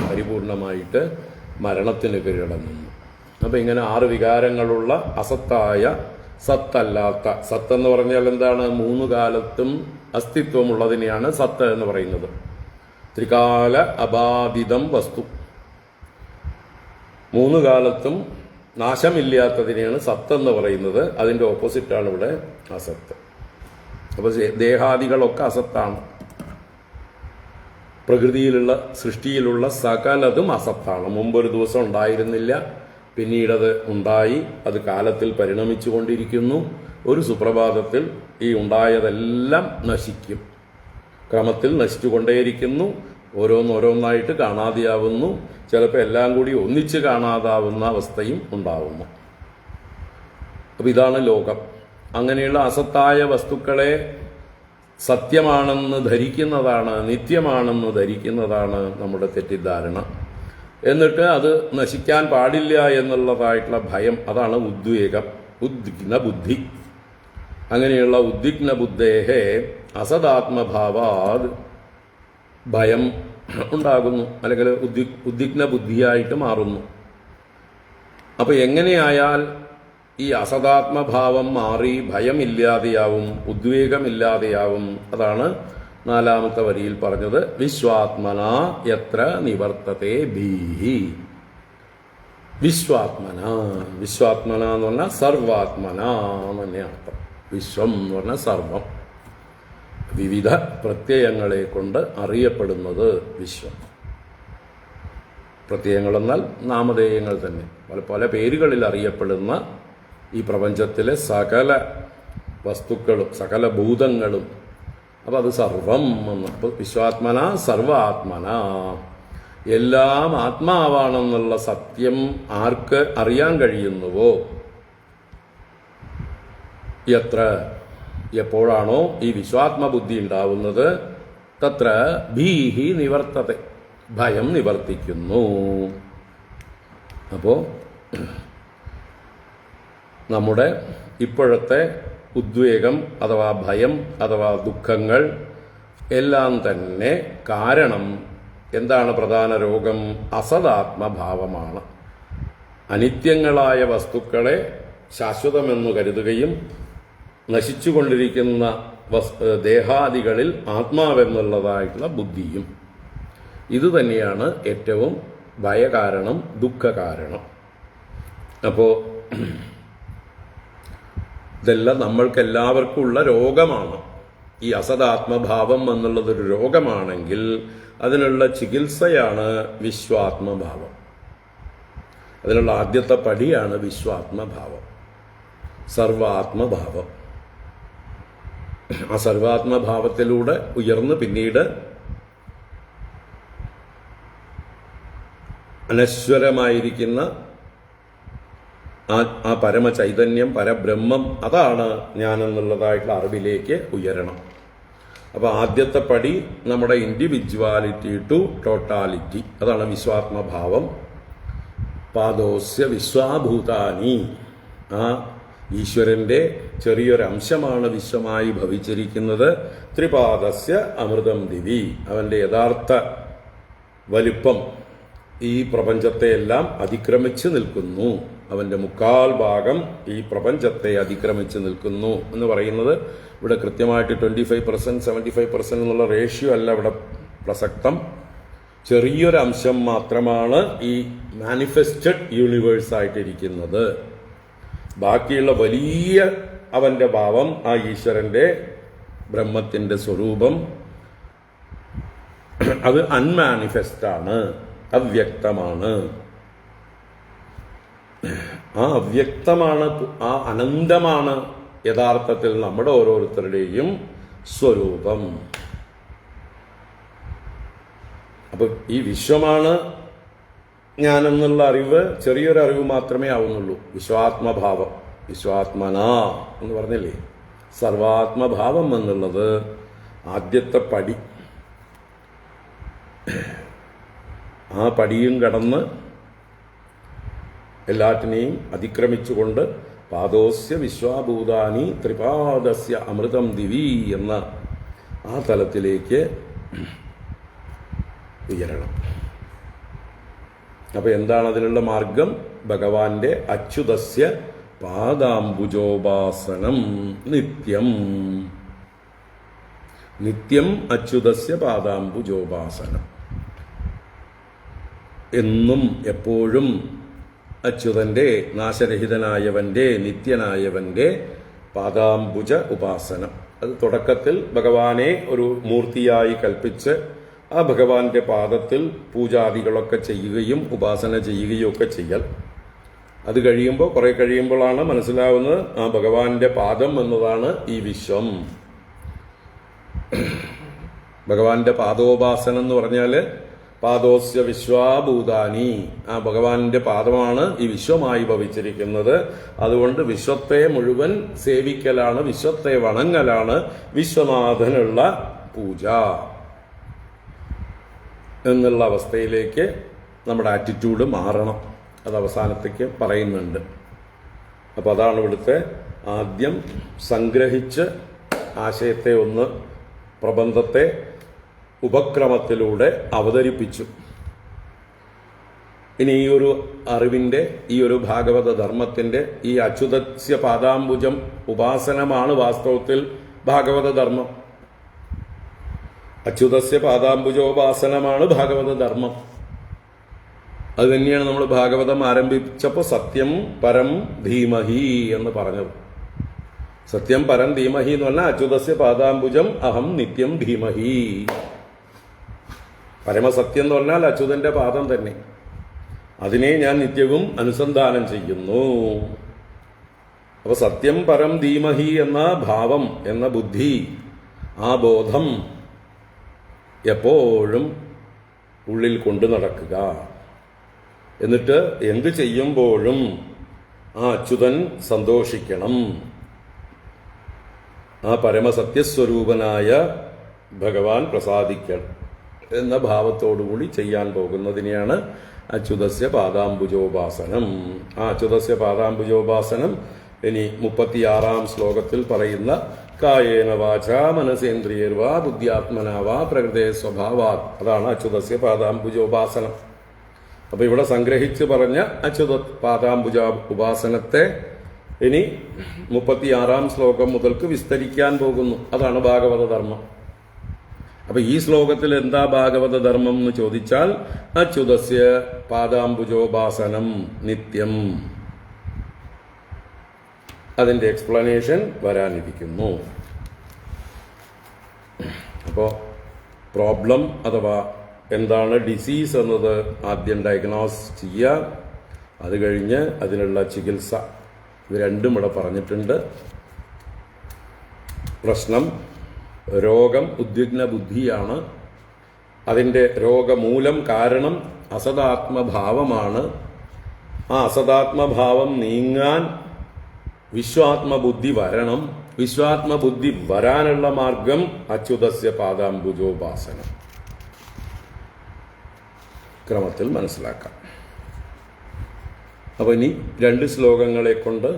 പരിപൂർണമായിട്ട് മരണത്തിന് കീഴടങ്ങുന്നു. അപ്പം ഇങ്ങനെ 6 വികാരങ്ങളുള്ള അസത്തായ, സത്തല്ലാത്ത, സത്തെന്ന് പറഞ്ഞാൽ എന്താണ്? 3 കാലത്തും അസ്തിത്വമുള്ളതിനെയാണ് സത്ത് എന്ന് പറയുന്നത്. ത്രികാല അബാധിതം വസ്തു, 3 കാലത്തും നാശമില്ലാത്തതിനെയാണ് സത്ത് എന്ന് പറയുന്നത്. അതിൻ്റെ ഓപ്പോസിറ്റാണ് ഇവിടെ അസത്ത്. അപ്പോൾ ദേഹാദികളൊക്കെ അസത്താണ്. പ്രകൃതിയിലുള്ള, സൃഷ്ടിയിലുള്ള സകലതും അസത്താണ്. മുമ്പൊരു ദിവസം ഉണ്ടായിരുന്നില്ല, പിന്നീടത് ഉണ്ടായി, അത് കാലത്തിൽ പരിണമിച്ചു കൊണ്ടിരിക്കുന്നു. ഒരു സുപ്രഭാതത്തിൽ ഈ ഉണ്ടായതെല്ലാം നശിക്കും, ക്രമത്തിൽ നശിച്ചുകൊണ്ടേയിരിക്കുന്നു. ഓരോന്നോരോന്നായിട്ട് കാണാതെയാവുന്നു. ചിലപ്പോൾ എല്ലാം കൂടി ഒന്നിച്ച് കാണാതാവുന്ന അവസ്ഥയും ഉണ്ടാവുന്നു. അപ്പം ഇതാണ് ലോകം. അങ്ങനെയുള്ള അസത്തായ വസ്തുക്കളെ സത്യമാണെന്ന് ധരിക്കുന്നതാണ്, നിത്യമാണെന്ന് ധരിക്കുന്നതാണ് നമ്മുടെ തെറ്റിദ്ധാരണ. എന്നിട്ട് അത് നശിക്കാൻ പാടില്ല എന്നുള്ളതായിട്ടുള്ള ഭയം, അതാണ് ഉദ്വേഗം, ഉദ്വിഗ്ന ബുദ്ധി. അങ്ങനെയുള്ള ഉദ്വിഗ്ന ബുദ്ധേഹേ അസദാത്മഭാവാത് ഭയം ഉണ്ടാകുന്നു, അല്ലെങ്കിൽ ഉദ്വിഗ്ന ബുദ്ധിയായിട്ട് മാറുന്നു. അപ്പൊ എങ്ങനെയായാൽ ഈ അസദാത്മഭാവം മാറി ഭയമില്ലാതെയാവും, ഉദ്വേഗമില്ലാതെയാവും? അതാണ് 4ാമത്തെ വരിയിൽ പറഞ്ഞത്. വിശ്വാത്മന യത്ര നിവർത്തത്തെ ഭീഹി. വിശ്വാത്മന, വിശ്വാത്മന എന്ന് പറഞ്ഞാൽ സർവാത്മന എന്ന് തന്നെ അർത്ഥം. വിശ്വം എന്ന് പറഞ്ഞാൽ സർവം, വിവിധ പ്രത്യയങ്ങളെ കൊണ്ട് അറിയപ്പെടുന്നത് വിശ്വം. പ്രത്യയങ്ങളെന്നാൽ നാമധേയങ്ങൾ തന്നെ, പല പല പേരുകളിൽ അറിയപ്പെടുന്ന ഈ പ്രപഞ്ചത്തിലെ സകല വസ്തുക്കളും സകല ഭൂതങ്ങളും, അപ്പം അത് സർവം എന്ന്. അപ്പോൾ വിശ്വാത്മന സർവാത്മന, എല്ലാം ആത്മാവാണെന്നുള്ള സത്യം ആർക്ക് അറിയാൻ കഴിയുന്നുവോ, എത്ര എപ്പോഴാണോ ഈ വിശ്വാത്മബുദ്ധി ഉണ്ടാവുന്നത്, തത്ര ഭീഹി നിവർത്തത്തെ, ഭയം നിവർത്തിക്കുന്നു. അപ്പോൾ നമ്മുടെ ഇപ്പോഴത്തെ ഉദ്വേഗം അഥവാ ഭയം അഥവാ ദുഃഖങ്ങൾ എല്ലാം തന്നെ കാരണം എന്താണ്? പ്രധാന രോഗം അസദാത്മഭാവമാണ്. അനിത്യങ്ങളായ വസ്തുക്കളെ ശാശ്വതമെന്നു കരുതുകയും നശിച്ചുകൊണ്ടിരിക്കുന്ന ദേഹാദികളിൽ ആത്മാവെന്നുള്ളതായിട്ടുള്ള ബുദ്ധിയും, ഇതുതന്നെയാണ് ഏറ്റവും ഭയകാരണം, ദുഃഖകാരണം. അപ്പോൾ ഇതെല്ലാം നമ്മൾക്കെല്ലാവർക്കും ഉള്ള രോഗമാണ്. ഈ അസദാത്മഭാവം എന്നുള്ളതൊരു രോഗമാണെങ്കിൽ അതിനുള്ള ചികിത്സയാണ് വിശ്വാത്മഭാവം. അതിനുള്ള ആദ്യത്തെ പടിയാണ് വിശ്വാത്മഭാവം, സർവാത്മഭാവം. ആ സർവാത്മഭാവത്തിലൂടെ ഉയർന്ന് പിന്നീട് അനശ്വരമായിരിക്കുന്ന ആ പരമചൈതന്യം, പരബ്രഹ്മം, അതാണ് ഞാനെന്നുള്ളതായിട്ടുള്ള അറിവിലേക്ക് ഉയരണം. അപ്പോൾ ആദ്യത്തെ പടി നമ്മുടെ ഇൻഡിവിജ്വാലിറ്റി ടു ടോട്ടാലിറ്റി, അതാണ് വിശ്വാത്മഭാവം. പാദോസ്യ വിശ്വാഭൂതാനി, ആ ഈശ്വരന്റെ ചെറിയൊരംശമാണ് വിശ്വമായി ഭവിച്ചിരിക്കുന്നത്. ത്രിപാദസ്യ അമൃതം ദിവി, അവന്റെ യഥാർത്ഥ വലിപ്പം ഈ പ്രപഞ്ചത്തെയെല്ലാം അതിക്രമിച്ച് നിൽക്കുന്നു. അവന്റെ 3/4 ഭാഗം ഈ പ്രപഞ്ചത്തെ അതിക്രമിച്ച് നിൽക്കുന്നു എന്ന് പറയുന്നത് ഇവിടെ കൃത്യമായിട്ട് 25%, 75% എന്നുള്ള റേഷ്യോ അല്ല ഇവിടെ പ്രസക്തം. ചെറിയൊരംശം മാത്രമാണ് ഈ മാനിഫെസ്റ്റഡ് യൂണിവേഴ്സ് ആയിട്ടിരിക്കുന്നത്. ബാക്കിയുള്ള വലിയ അവന്റെ ഭാവം, ആ ഈശ്വരന്റെ ബ്രഹ്മത്തിന്റെ സ്വരൂപം, അത് അൺമാനിഫെസ്റ്റ് ആണ്, അവ്യക്തമാണ്. ആ അവ്യക്തമാണ്, ആ അനന്തമാണ് യഥാർത്ഥത്തിൽ നമ്മുടെ ഓരോരുത്തരുടെയും സ്വരൂപം. അപ്പൊ ഈ വിശ്വമാണ് ഞാനെന്നുള്ള അറിവ് ചെറിയൊരറിവ് മാത്രമേ ആവുന്നുള്ളൂ, വിശ്വാത്മഭാവം. വിശ്വാത്മന എന്ന് പറഞ്ഞില്ലേ, സർവാത്മഭാവം എന്നുള്ളത് ആദ്യത്തെ പടി. ആ പടിയും കടന്ന് എല്ലാറ്റിനെയും അതിക്രമിച്ചുകൊണ്ട് പാദോസ്യ വിശ്വാഭൂതാനി ത്രിപാദസ്യ അമൃതം ദിവി എന്ന ആ തലത്തിലേക്ക് ഉയരണം. അപ്പോൾ എന്താണ് അതിനുള്ള മാർഗം? ഭഗവാന്റെ അച്യുതസ്യ പാദാംബുജോപാസനം നിത്യം. നിത്യം അച്യുതസ്യ പാദാംബുജോപാസനം. എന്നും എപ്പോഴും അച്യുതന്റെ, നാശരഹിതനായവന്റെ, നിത്യനായവന്റെ പാദാംബുജ ഉപാസനം. അത് തുടക്കത്തിൽ ഭഗവാനെ ഒരു മൂർത്തിയായി കൽപ്പിച്ച് ആ ഭഗവാന്റെ പാദത്തിൽ പൂജാദികളൊക്കെ ചെയ്യുകയും ഉപാസന ചെയ്യുകയും ഒക്കെ ചെയ്യൽ. അത് കഴിയുമ്പോൾ, കുറെ കഴിയുമ്പോഴാണ് മനസ്സിലാവുന്നത് ആ ഭഗവാന്റെ പാദം എന്നതാണ് ഈ വിശ്വം. ഭഗവാന്റെ പാദോപാസനം എന്ന് പറഞ്ഞാൽ പാദോസ്യ വിശ്വാഭൂതാനി, ആ ഭഗവാന്റെ പാദമാണ് ഈ വിശ്വമായി ഭവിച്ചിരിക്കുന്നത്. അതുകൊണ്ട് വിശ്വത്തെ മുഴുവൻ സേവിക്കലാണ്, വിശ്വത്തെ വണങ്ങലാണ് വിശ്വനാഥനുള്ള പൂജ എന്നുള്ള അവസ്ഥയിലേക്ക് നമ്മുടെ ആറ്റിറ്റ്യൂഡ് മാറണം. അത് അവസാനത്തേക്ക് പറയുന്നുണ്ട്. അപ്പോൾ അതാണ് ഇവിടുത്തെ ആദ്യം സംഗ്രഹിച്ച് ആശയത്തെ ഒന്ന്, പ്രബന്ധത്തെ ഉപക്രമത്തിലൂടെ അവതരിപ്പിച്ചു. ഇനി ഈ ഒരു അറിവിന്റെ, ഈ ഒരു ഭാഗവത ധർമ്മത്തിന്റെ, ഈ അച്യുതസ്യ പാദാംബുജം ഉപാസനമാണ് വാസ്തവത്തിൽ ഭാഗവത ധർമ്മം. അച്യുതസ്യ പാദാംബുജോപാസനമാണ് ഭാഗവത ധർമ്മം. അത് തന്നെയാണ് നമ്മൾ ഭാഗവതം ആരംഭിച്ചപ്പോൾ സത്യം പരം ധീമഹി എന്ന് പറഞ്ഞത്. സത്യം പരം ധീമഹി എന്ന് പറഞ്ഞാൽ അച്യുതസ്യ പാദാംബുജം അഹം നിത്യം ധീമഹി. പരമസത്യം എന്ന് പറഞ്ഞാൽ അച്യുതന്റെ പാദം തന്നെ. അതിനെ ഞാൻ നിത്യവും അനുസന്ധാനം ചെയ്യുന്നു. അപ്പൊ സത്യം പരം ധീമഹി എന്ന ഭാവം, എന്ന ബുദ്ധി, ആ ബോധം എപ്പോഴും ഉള്ളിൽ കൊണ്ടു നടക്കുക. എന്നിട്ട് എന്ത് ചെയ്യുമ്പോഴും ആ അച്യുതൻ സന്തോഷിക്കണം. ആ പരമസത്യസ്വരൂപനായ ഭഗവാൻ പ്രസാദിക്കണം എന്ന ഭാവത്തോടുകൂടി ചെയ്യാൻ പോകുന്നതിനെയാണ് അച്യുതസ്യ പാദാംബുജോപാസനം. ആ അച്യുതസ്യ പാദാംബുജോപാസനം ഇനി 36 ശ്ലോകത്തിൽ പറയുന്ന കായേന വാചാ മനസേന്ദ്രിയർവാ ബുദ്ധ്യാത്മനാവാ പ്രകൃതേ സ്വഭാവാത്, അതാണ് അച്യുതസ്യ പാദാംബുജോപാസനം. അപ്പൊ ഇവിടെ സംഗ്രഹിച്ച് പറഞ്ഞ അച്യുത പാദാംബുജ ഉപാസനത്തെ ഇനി 36 ശ്ലോകം മുതൽക്ക് വിസ്തരിക്കാൻ പോകുന്നു. അതാണ് ഭാഗവത ധർമ്മം. അപ്പൊ ഈ ശ്ലോകത്തിൽ എന്താ ഭാഗവത ധർമ്മം എന്ന് ചോദിച്ചാൽ അച്യുതസ്യ പാദാംബുജോപാസനം നിത്യം. അതിന്റെ എക്സ്പ്ലനേഷൻ വരാനിരിക്കുന്നു. അപ്പോ പ്രോബ്ലം അഥവാ എന്താണ് ഡിസീസ് എന്നത് ആദ്യം ഡയഗ്നോസ് ചെയ്യുക. അത് കഴിഞ്ഞ് അതിനുള്ള ചികിത്സ, ഇത് രണ്ടും ഇവിടെ പറഞ്ഞിട്ടുണ്ട്. പ്രശ്നം, രോഗം ഉദ്വിഗ്ന ബുദ്ധിയാണ്. അതിൻ്റെ രോഗമൂലം കാരണം അസദാത്മഭാവമാണ്. ആ അസദാത്മഭാവം നീങ്ങാൻ വിശ്വാത്മബുദ്ധി വരണം. വിശ്വാത്മബുദ്ധി വരാനുള്ള മാർഗം അച്യുതസ്യ പാദാംബുജോപാസനം. ക്രമത്തിൽ മനസ്സിലാക്കാം. അപ്പോൾ ഇനി 2 ശ്ലോകങ്ങളെ കൊണ്ട്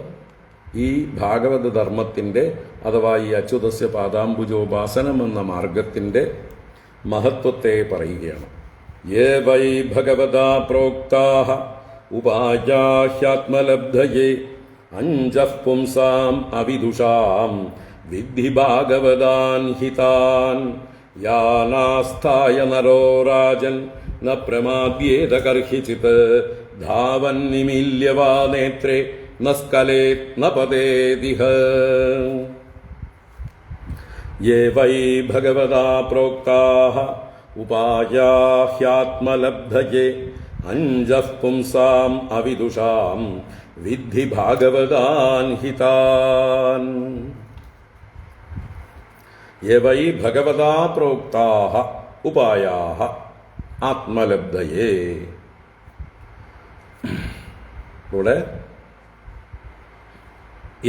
ഈ ഭാഗവത ധർമ്മത്തിൻ്റെ അഥവാ ഈ അച്യുതസ്യ പാദാംബുജോപാസനം എന്ന മാർഗത്തിൻ്റെ മഹത്വത്തെ പറയുകയാണ്. യേ വൈ ഭഗവതാ പ്രോക്താഃ ഉപായാഹ്യാത്മലബ്ധയേ അഞ്ജഃ പുംസാം അവിദുഷാം വിദ്ധി ഭാഗവതാൻ ഹിതാൻ യാനാസ്ഥായ നരോ രാജൻ ന പ്രമാദ്യേത കർഹിചിത് ധാവൻ നിമീല്യവാ നേത്രേ ന സ്കലേത് ന പതേതിഹ. യേ വൈ ഭഗവതാ പ്രോക്താഃ ഉപായാഹ്യാത്മലബ്ധയേ അഞ്ജഃ പുംസാം അവിദുഷാം വിദ്ധി ഭാഗവതാൻ ഹിതാൻ. യേ വൈ ഭഗവതാ പ്രോക്താഃ ഉപായാഃ ആത്മലബ്ധയേ. ഇവിടെ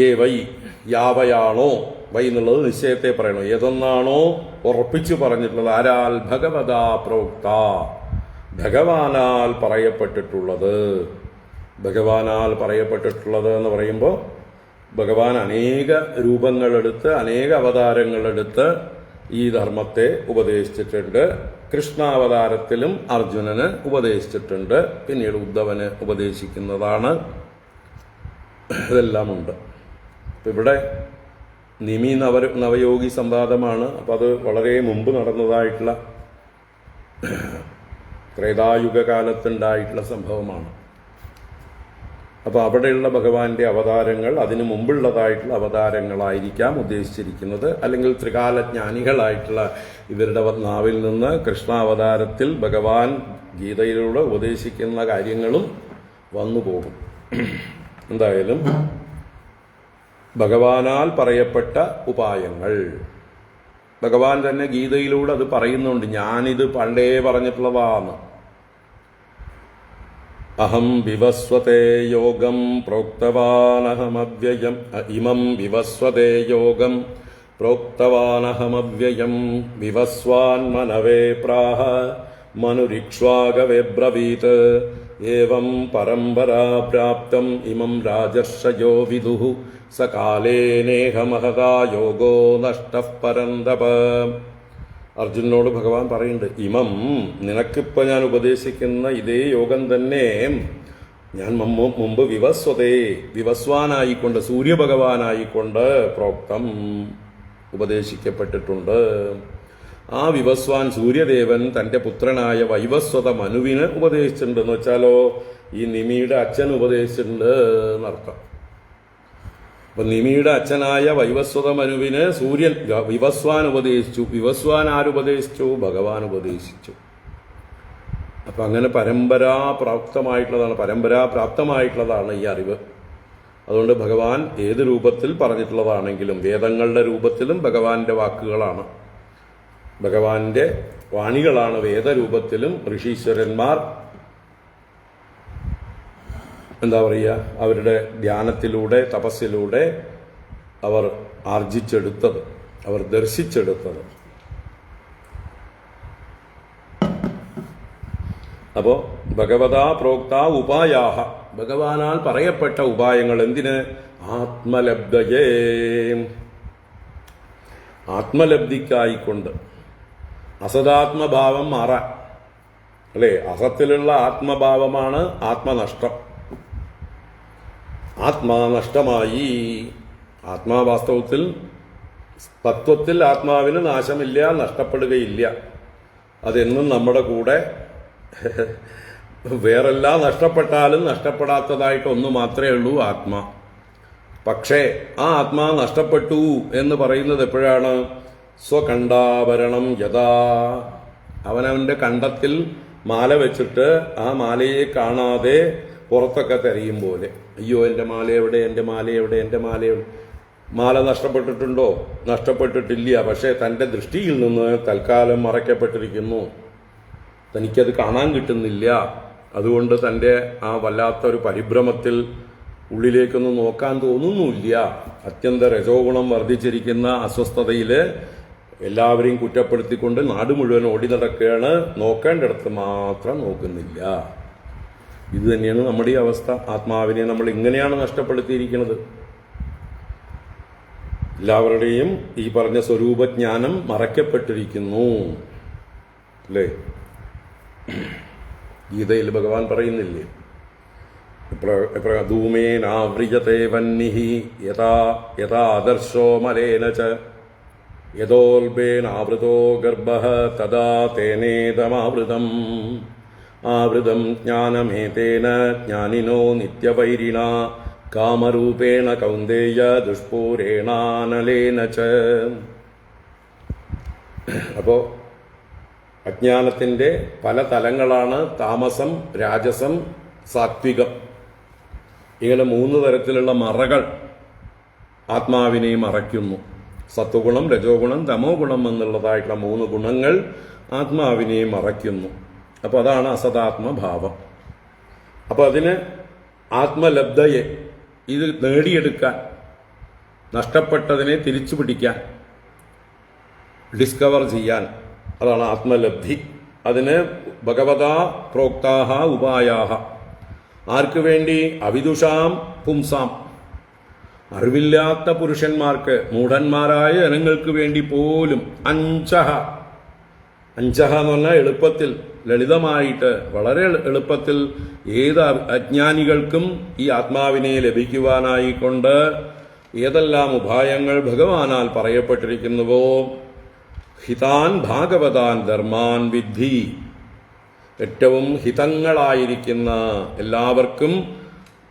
ഏ വൈ യാവയാണോ, വൈ എന്നുള്ളത് നിശ്ചയത്തെ പറയണോ, ഏതൊന്നാണോ ഉറപ്പിച്ചു പറഞ്ഞിട്ടുള്ളത്, ആരാൽ ഭഗവതാ പ്രോക്ത, ഭഗവാനാൽ പറയപ്പെട്ടിട്ടുള്ളത്. ഭഗവാനാൽ പറയപ്പെട്ടിട്ടുള്ളത് എന്ന് പറയുമ്പോൾ ഭഗവാൻ അനേക രൂപങ്ങളെടുത്ത് അനേക അവതാരങ്ങളെടുത്ത് ഈ ധർമ്മത്തെ ഉപദേശിച്ചിട്ടുണ്ട്. കൃഷ്ണാവതാരത്തിലും അർജുനന് ഉപദേശിച്ചിട്ടുണ്ട്, പിന്നീട് ഉദ്ധവന് ഉപദേശിക്കുന്നതാണ്. ഇതെല്ലാമുണ്ട്. ഇവിടെ നിമി നവയോഗി സംവാദമാണ്. അപ്പം അത് വളരെ മുമ്പ് നടന്നതായിട്ടുള്ള ത്രേതായുഗ കാലത്തുണ്ടായിട്ടുള്ള സംഭവമാണ്. അപ്പോൾ അവിടെയുള്ള ഭഗവാന്റെ അവതാരങ്ങൾ അതിനു മുമ്പുള്ളതായിട്ടുള്ള അവതാരങ്ങളായിരിക്കാം ഉദ്ദേശിച്ചിരിക്കുന്നത്. അല്ലെങ്കിൽ ത്രികാലജ്ഞാനികളായിട്ടുള്ള ഇവരുടെ നാവിൽ നിന്ന് കൃഷ്ണാവതാരത്തിൽ ഭഗവാൻ ഗീതയിലൂടെ ഉപദേശിക്കുന്ന കാര്യങ്ങളും വന്നു പോകും. എന്തായാലും ഭഗവാനാൽ പറയപ്പെട്ട ഉപായങ്ങൾ ഭഗവാൻ തന്നെ ഗീതയിലൂടെ അത് പറയുന്നുണ്ട്. ഞാനിത് പണ്ടേ പറഞ്ഞിട്ടുള്ളതാണ്. അഹം വിവസ്വതേ യോഗം പ്രോക്തവാനഹമവ്യയം, ഇമം വിവസ്വതേ യോഗം പ്രോക്തവാനഹമവ്യയം, വിവസ്വാൻ മനവേ പ്രാഹ മനുരിക്ഷ്വാകവേ ബ്രവീത്, ഏവം പരമ്പരാ പ്രാപ്തം ഇമം രാജർഷയോ വിദുഃ, സകാലേനേഹ മഹതാ യോഗോ നഷ്ടഃ പരന്തപ. അർജുനോട് ഭഗവാൻ പറയുന്നുണ്ട്, ഇമം നിനക്കിപ്പോൾ ഞാൻ ഉപദേശിക്കുന്ന ഇതേ യോഗം തന്നെ ഞാൻ മുമ്പ് വിവസ്വതേ വിവസ്വാനായിക്കൊണ്ട് സൂര്യഭഗവാനായിക്കൊണ്ട് പ്രോക്തം ഉപദേശിക്കപ്പെട്ടിട്ടുണ്ട്. ആ വിവസ്വാൻ സൂര്യദേവൻ തൻ്റെ പുത്രനായ വൈവസ്വത മനുവിന് ഉപദേശിച്ചിട്ടുണ്ടെന്ന് വെച്ചാലോ ഈ നിമിയുടെ അച്ഛൻ ഉപദേശിച്ചിട്ടുണ്ട് എന്നർത്ഥം. അപ്പൊ നിമിയുടെ അച്ഛനായ വൈവസ്വത മനുവിന് സൂര്യൻ വിവസ്വാൻ ഉപദേശിച്ചു. വിവസ്വാൻ ആരുപദേശിച്ചു? ഭഗവാൻ ഉപദേശിച്ചു. അപ്പൊ അങ്ങനെ പരമ്പരാപ്രാപ്തമായിട്ടുള്ളതാണ് ഈ അറിവ്. അതുകൊണ്ട് ഭഗവാൻ ഏത് രൂപത്തിൽ പറഞ്ഞിട്ടുള്ളതാണെങ്കിലും വേദങ്ങളുടെ രൂപത്തിലും ഭഗവാന്റെ വാക്കുകളാണ്, ഭഗവാന്റെ വാണികളാണ് വേദരൂപത്തിലും. ഋഷീശ്വരന്മാർ എന്താ പറയുക, അവരുടെ ധ്യാനത്തിലൂടെ തപസ്സിലൂടെ അവർ ആർജിച്ചെടുത്തത്, അവർ ദർശിച്ചെടുത്തത്. അപ്പോ ഭഗവതാ പ്രോക്ത ഉപായാഹ, ഭഗവാനാൽ പറയപ്പെട്ട ഉപായങ്ങൾ എന്തിന്? ആത്മലബ്ധയേ, ആത്മലബ്ധിക്കായിക്കൊണ്ട്. അസദാത്മഭാവം മാറാൻ, അല്ലേ? അസത്തിലുള്ള ആത്മഭാവമാണ് ആത്മനഷ്ടം. ആത്മാനഷ്ടമായി. ആത്മാവാസ്തവത്തിൽ തത്വത്തിൽ ആത്മാവിന് നാശമില്ല, നഷ്ടപ്പെടുകയില്ല. അതെന്നും നമ്മുടെ കൂടെ. വേറെല്ലാം നഷ്ടപ്പെട്ടാലും നഷ്ടപ്പെടാത്തതായിട്ട് ഒന്ന് മാത്രമേ ഉള്ളൂ, ആത്മാ. പക്ഷേ ആ ആത്മാ നഷ്ടപ്പെട്ടു എന്ന് പറയുന്നത് എപ്പോഴാണ്? സ്വകണ്ഠാഭരണം യഥാ, അവനവന്റെ കണ്ടത്തിൽ മാല വെച്ചിട്ട് ആ മാലയെ കാണാതെ പുറത്തൊക്കെ തെരയും പോലെ. അയ്യോ, എൻ്റെ മാല എവിടെ, എൻ്റെ മാല എവിടെ, എൻ്റെ മാല എവിടെ? മാല നഷ്ടപ്പെട്ടിട്ടുണ്ടോ? നഷ്ടപ്പെട്ടിട്ടില്ല. പക്ഷേ തൻ്റെ ദൃഷ്ടിയിൽ നിന്ന് തൽക്കാലം മറയ്ക്കപ്പെട്ടിരിക്കുന്നു, തനിക്കത് കാണാൻ കിട്ടുന്നില്ല. അതുകൊണ്ട് തൻ്റെ ആ വല്ലാത്തൊരു പരിഭ്രമത്തിൽ ഉള്ളിലേക്കൊന്നും നോക്കാൻ തോന്നുന്നുമില്ല. അത്യന്ത രജോഗുണം വർദ്ധിച്ചിരിക്കുന്ന അസ്വസ്ഥതയിൽ എല്ലാവരെയും കുറ്റപ്പെടുത്തിക്കൊണ്ട് നാട് മുഴുവൻ ഓടി നടക്കുകയാണ്, നോക്കേണ്ടിടത്ത് മാത്രം നോക്കുന്നില്ല. ഇത് തന്നെയാണ് നമ്മുടെ ഈ അവസ്ഥ. ആത്മാവിനെ നമ്മൾ ഇങ്ങനെയാണ് നഷ്ടപ്പെടുത്തിയിരിക്കുന്നത്. എല്ലാവരുടെയും ഈ പറഞ്ഞ സ്വരൂപജ്ഞാനം മറയ്ക്കപ്പെട്ടിരിക്കുന്നു, അല്ലേ? ഗീതയിൽ ഭഗവാൻ പറയുന്നില്ലേ, ധൂമേനാവ്രിജതേ വന്നിഹി യഥാ യഥാ ആദർശോ മലേന ച യഥോൽബേനാവൃതോ ഗർഭഃ തദാ തേനേതമാവൃതം ആവൃതം ജ്ഞാനമേതേന ജ്ഞാനിനോ നിത്യവൈരിണ കാമരൂപേണ കൗന്ദേയ ദുഷ്പൂരേണാനലേന ച. അപ്പോ അജ്ഞാനത്തിന്റെ പല തലങ്ങളാണ്: താമസം, രാജസം, സാത്വികം. ഇങ്ങനെ 3 തരത്തിലുള്ള മറകൾ ആത്മാവിനെ മറയ്ക്കുന്നു. സത്വഗുണം, രജോഗുണം, തമോ ഗുണം എന്നുള്ളതായിട്ടുള്ള 3 ഗുണങ്ങൾ ആത്മാവിനെ മറയ്ക്കുന്നു. അപ്പോൾ അതാണ് അസദാത്മഭാവം. അപ്പോൾ അതിന് ആത്മലബ്ധയെ ഇത് നേടിയെടുക്കാൻ നഷ്ടപ്പെട്ടതിനെ തിരിച്ചു പിടിക്കാൻ, ഡിസ്കവർ ചെയ്യാൻ, അതാണ് ആത്മലബ്ധി. അതിന് ഭഗവതാ പ്രോക്താഹ ഉപായാഹ. ആർക്ക് വേണ്ടി? അവിദുഷാം പുംസാം, അറിവില്ലാത്ത പുരുഷന്മാർക്ക്, മൂഢന്മാരായ ജനങ്ങൾക്ക് വേണ്ടി പോലും. അഞ്ചഹ എന്ന് പറഞ്ഞാൽ എളുപ്പത്തിൽ, ലളിതമായിട്ട്, വളരെ എളുപ്പത്തിൽ ഏത് അജ്ഞാനികൾക്കും ഈ ആത്മാവിനെ ലഭിക്കുവാനായിക്കൊണ്ട് ഏതെല്ലാം ഉപായങ്ങൾ ഭഗവാനാൽ പറയപ്പെട്ടിരിക്കുന്നുവോ, ഹിതാൻ ഭാഗവതാൻ ധർമാൻ വിദ്ധി, ഏറ്റവും ഹിതങ്ങളായിരിക്കുന്ന, എല്ലാവർക്കും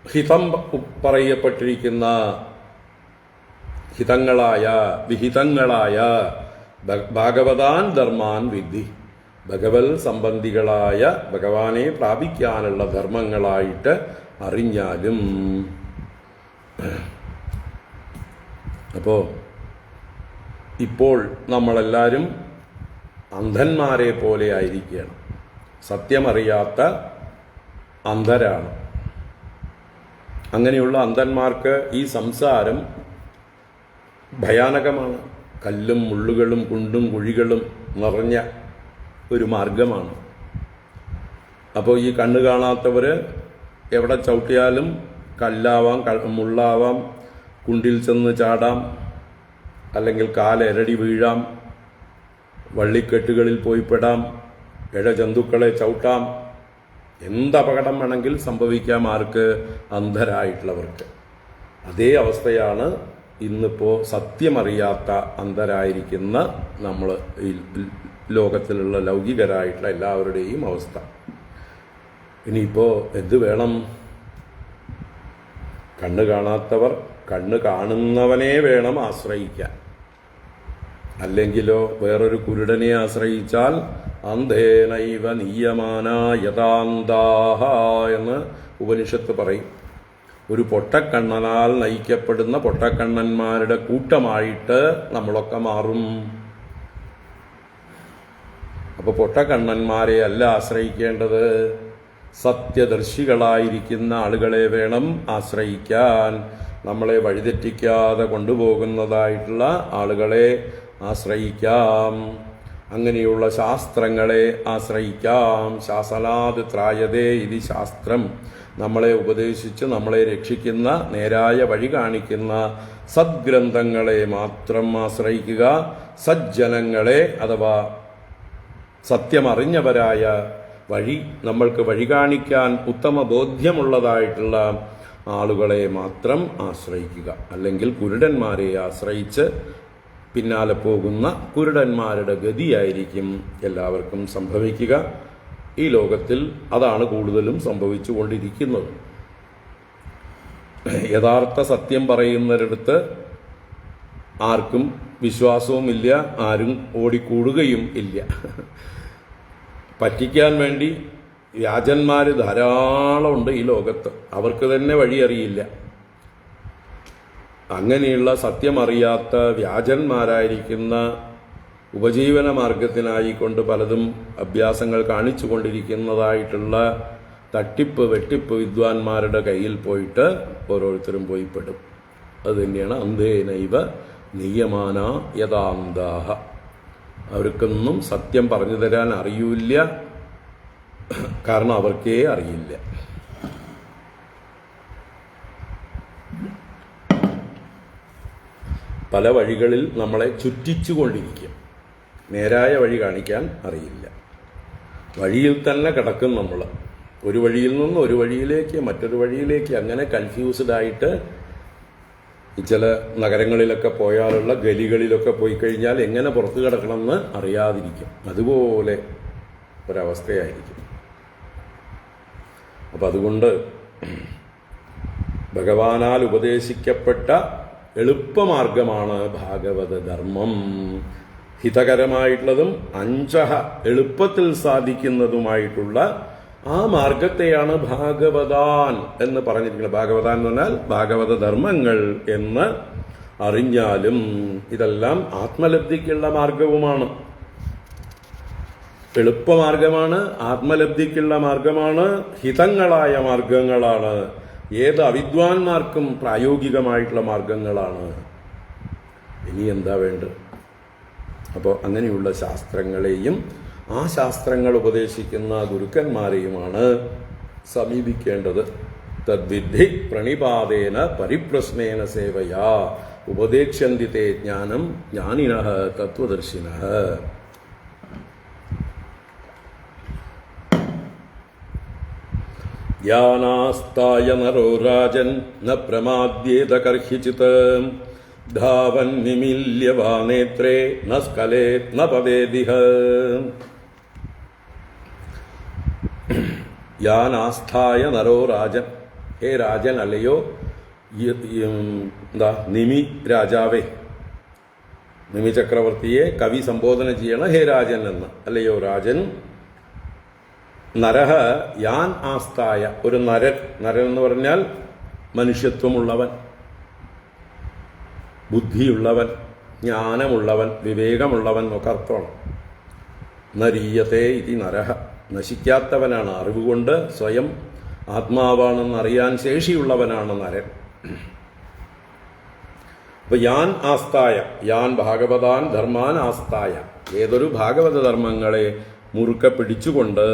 ഹിതം പറയപ്പെട്ടിരിക്കുന്ന, ഹിതങ്ങളായ, വിഹിതങ്ങളായ ഭാഗവതാൻ ധർമാൻ വിദ്ധി, ഭഗവത് സംബന്ധികളായ, ഭഗവാനെ പ്രാപിക്കാനുള്ള ധർമ്മങ്ങളായിട്ട് അറിഞ്ഞാലും. അപ്പോൾ ഇപ്പോൾ നമ്മളെല്ലാവരും അന്ധന്മാരെ പോലെ ആയിരിക്കുകയാണ്. സത്യമറിയാത്ത അന്ധരാണ്. അങ്ങനെയുള്ള അന്ധന്മാർക്ക് ഈ സംസാരം ഭയാനകമാണ്. കല്ലും മുള്ളുകളും കുണ്ടും കുഴികളും നിറഞ്ഞ ഒരു മാർഗമാണ്. അപ്പോൾ ഈ കണ്ണ് കാണാത്തവർ എവിടെ ചവിട്ടിയാലും കല്ലാവാം, മുള്ളാവാം, കുണ്ടിൽ ചെന്ന് ചാടാം, അല്ലെങ്കിൽ കാലെരടി വീഴാം, വള്ളിക്കെട്ടുകളിൽ പോയി പെടാം, ഇഴജന്തുക്കളെ ചവിട്ടാം, എന്തപകടം വേണമെങ്കിൽ സംഭവിക്കാം. ആർക്ക്? അന്ധരായിട്ടുള്ളവർക്ക്. അതേ അവസ്ഥയാണ് ഇന്നിപ്പോൾ സത്യമറിയാത്ത അന്ധരായിരിക്കുന്ന നമ്മൾ ഈ ലോകത്തിലുള്ള ലൗകികരായിട്ടുള്ള എല്ലാവരുടെയും അവസ്ഥ. ഇനിയിപ്പോൾ എന്ത് വേണം? കണ്ണ് കാണാത്തവർ കണ്ണ് കാണുന്നവനെ വേണം ആശ്രയിക്കാൻ. അല്ലെങ്കിലോ വേറൊരു കുരുടനെ ആശ്രയിച്ചാൽ അന്ധേനൈവ നീയമാന യഥാന്താഹ എന്ന് ഉപനിഷത്ത് പറയും. ഒരു പൊട്ടക്കണ്ണനാൽ നയിക്കപ്പെടുന്ന പൊട്ടക്കണ്ണന്മാരുടെ കൂട്ടമായിട്ട് നമ്മളൊക്കെ മാറും. അപ്പോൾ പൊട്ടക്കണ്ണന്മാരെ അല്ല ആശ്രയിക്കേണ്ടത്, സത്യദർശികളായിരിക്കുന്ന ആളുകളെ വേണം ആശ്രയിക്കാൻ. നമ്മളെ വഴിതെറ്റിക്കാതെ കൊണ്ടുപോകുന്നതായിട്ടുള്ള ആളുകളെ ആശ്രയിക്കാം. അങ്ങനെയുള്ള ശാസ്ത്രങ്ങളെ ആശ്രയിക്കാം. ശാസനാത് ത്രായതേ ഇതി ശാസ്ത്രം. നമ്മളെ ഉപദേശിച്ച് നമ്മളെ രക്ഷിക്കുന്ന, നേരായ വഴി കാണിക്കുന്ന സദ്ഗ്രന്ഥങ്ങളെ മാത്രം ആശ്രയിക്കുക. സജ്ജനങ്ങളെ അഥവാ സത്യമറിഞ്ഞവരായ, വഴി നമ്മൾക്ക് വഴി കാണിക്കാൻ ഉത്തമ ബോധ്യമുള്ളതായിട്ടുള്ള ആളുകളെ മാത്രം ആശ്രയിക്കുക. അല്ലെങ്കിൽ കുരുടന്മാരെ ആശ്രയിച്ച് പിന്നാലെ പോകുന്ന കുരുടന്മാരുടെ ഗതിയായിരിക്കും എല്ലാവർക്കും സംഭവിക്കുക. ഈ ലോകത്തിൽ അതാണ് കൂടുതലും സംഭവിച്ചുകൊണ്ടിരിക്കുന്നത്. യഥാർത്ഥ സത്യം പറയുന്നവരടുത്ത് ആർക്കും വിശ്വാസവുമില്ല, ആരും ഓടിക്കൂടുകയും ഇല്ല. പറ്റിക്കാൻ വേണ്ടി വ്യാജന്മാർ ധാരാളമുണ്ട് ഈ ലോകത്ത്. അവർക്ക് തന്നെ വഴിയറിയില്ല. അങ്ങനെയുള്ള സത്യമറിയാത്ത വ്യാജന്മാരായിരിക്കുന്ന, ഉപജീവന മാർഗത്തിനായിക്കൊണ്ട് പലതും അഭ്യാസങ്ങൾ കാണിച്ചു കൊണ്ടിരിക്കുന്നതായിട്ടുള്ള തട്ടിപ്പ് വെട്ടിപ്പ് വിദ്വാൻമാരുടെ കയ്യിൽ പോയിട്ട് ഓരോരുത്തരും പോയി പെടും. അത് തന്നെയാണ് അന്ധേനൈവ നിയമാന യഥാന്താഹ. അവർക്കൊന്നും സത്യം പറഞ്ഞു തരാൻ അറിയില്ല, കാരണം അവർക്കേ അറിയില്ല. പല വഴികളിൽ നമ്മളെ ചുറ്റിച്ചുകൊണ്ടിരിക്കും. നേരായ വഴി കാണിക്കാൻ അറിയില്ല. വഴിയിൽ തന്നെ കിടക്കും നമ്മൾ. ഒരു വഴിയിൽ നിന്ന് ഒരു വഴിയിലേക്ക്, മറ്റൊരു വഴിയിലേക്ക്, അങ്ങനെ കൺഫ്യൂസ്ഡ് ആയിട്ട് ചില നഗരങ്ങളിലൊക്കെ പോയാലുള്ള ഗലികളിലൊക്കെ പോയി കഴിഞ്ഞാൽ എങ്ങനെ പുറത്തു കിടക്കണമെന്ന് അറിയാതിരിക്കും. അതുപോലെ ഒരവസ്ഥയായിരിക്കും. അപ്പം അതുകൊണ്ട് ഭഗവാനാൽ ഉപദേശിക്കപ്പെട്ട എളുപ്പമാർഗമാണ് ഭാഗവത ധർമ്മം. ഹിതകരമായിട്ടുള്ളതും അഞ്ചഹ എളുപ്പത്തിൽ സാധിക്കുന്നതുമായിട്ടുള്ള ആ മാർഗത്തെയാണ് ഭാഗവതാൻ എന്ന് പറഞ്ഞിരിക്കുന്നത്. ഭാഗവതാൻ എന്ന് പറഞ്ഞാൽ ഭാഗവത ധർമ്മങ്ങൾ എന്ന് അറിഞ്ഞാലും ഇതെല്ലാം ആത്മലബ്ധിക്കുള്ള മാർഗവുമാണ്. എളുപ്പമാർഗമാണ്, ആത്മലബ്ധിക്കുള്ള മാർഗമാണ്, ഹിതങ്ങളായ മാർഗങ്ങളാണ്. ഏത് അവിദ്വാൻമാർക്കും പ്രായോഗികമായിട്ടുള്ള മാർഗങ്ങളാണ്. ഇനി എന്താ വേണ്ടത്? അപ്പോൾ അങ്ങനെയുള്ള ശാസ്ത്രങ്ങളെയും ആ ശാസ്ത്രങ്ങൾ ഉപദേശിക്കുന്ന ഗുരുക്കന്മാരെയുമാണ് സമീപിക്കേണ്ടത്. തദ്വിദ്ധി പ്രണിപാതേന പരിപ്രശ്നേന സേവയാ ഉപദേക്ഷ്യന്തി തേ ജ്ഞാനം ജ്ഞാനിനഃ തത്വദർശിനഃ. ജ്ഞാനാസ്തായ നരോ രാജൻ ന പ്രമാദ്യേത കർഹിചിത് ധാവൻ നിമില്യ വാ നേത്രേ ന സ്ഖലേത് ന പവേദിഹ. യാനാസ്ഥായ നരോ രാജൻ, ഹേ രാജൻ അല്ലയോ നിമി രാജാവേ, നിമി ചക്രവർത്തിയെ കവി സംബോധന ചെയ്യണം ഹേ രാജൻ എന്ന്. അല്ലയോ രാജൻ, നരഹ യാൻ ആസ്ഥായ, ഒരു നരൻ, നരൻ എന്ന് പറഞ്ഞാൽ മനുഷ്യത്വമുള്ളവൻ, ബുദ്ധിയുള്ളവൻ, ജ്ഞാനമുള്ളവൻ, വിവേകമുള്ളവൻ എന്നൊക്കെ അർത്ഥമാണ്. നരീയത്തെ ഇതി നരഹ, നശിക്കാത്തവനാണ്, അറിവുകൊണ്ട് സ്വയം ആത്മാവാണെന്ന് അറിയാൻ ശേഷിയുള്ളവനാണ് നരൻ. അപ്പൊ യാൻ ആസ്ഥായ, യാൻ ഭാഗവതാൻ ധർമാൻ ആസ്ഥായ, ഏതൊരു ഭാഗവത ധർമ്മങ്ങളെ മുറുക്കെ പിടിച്ചുകൊണ്ട്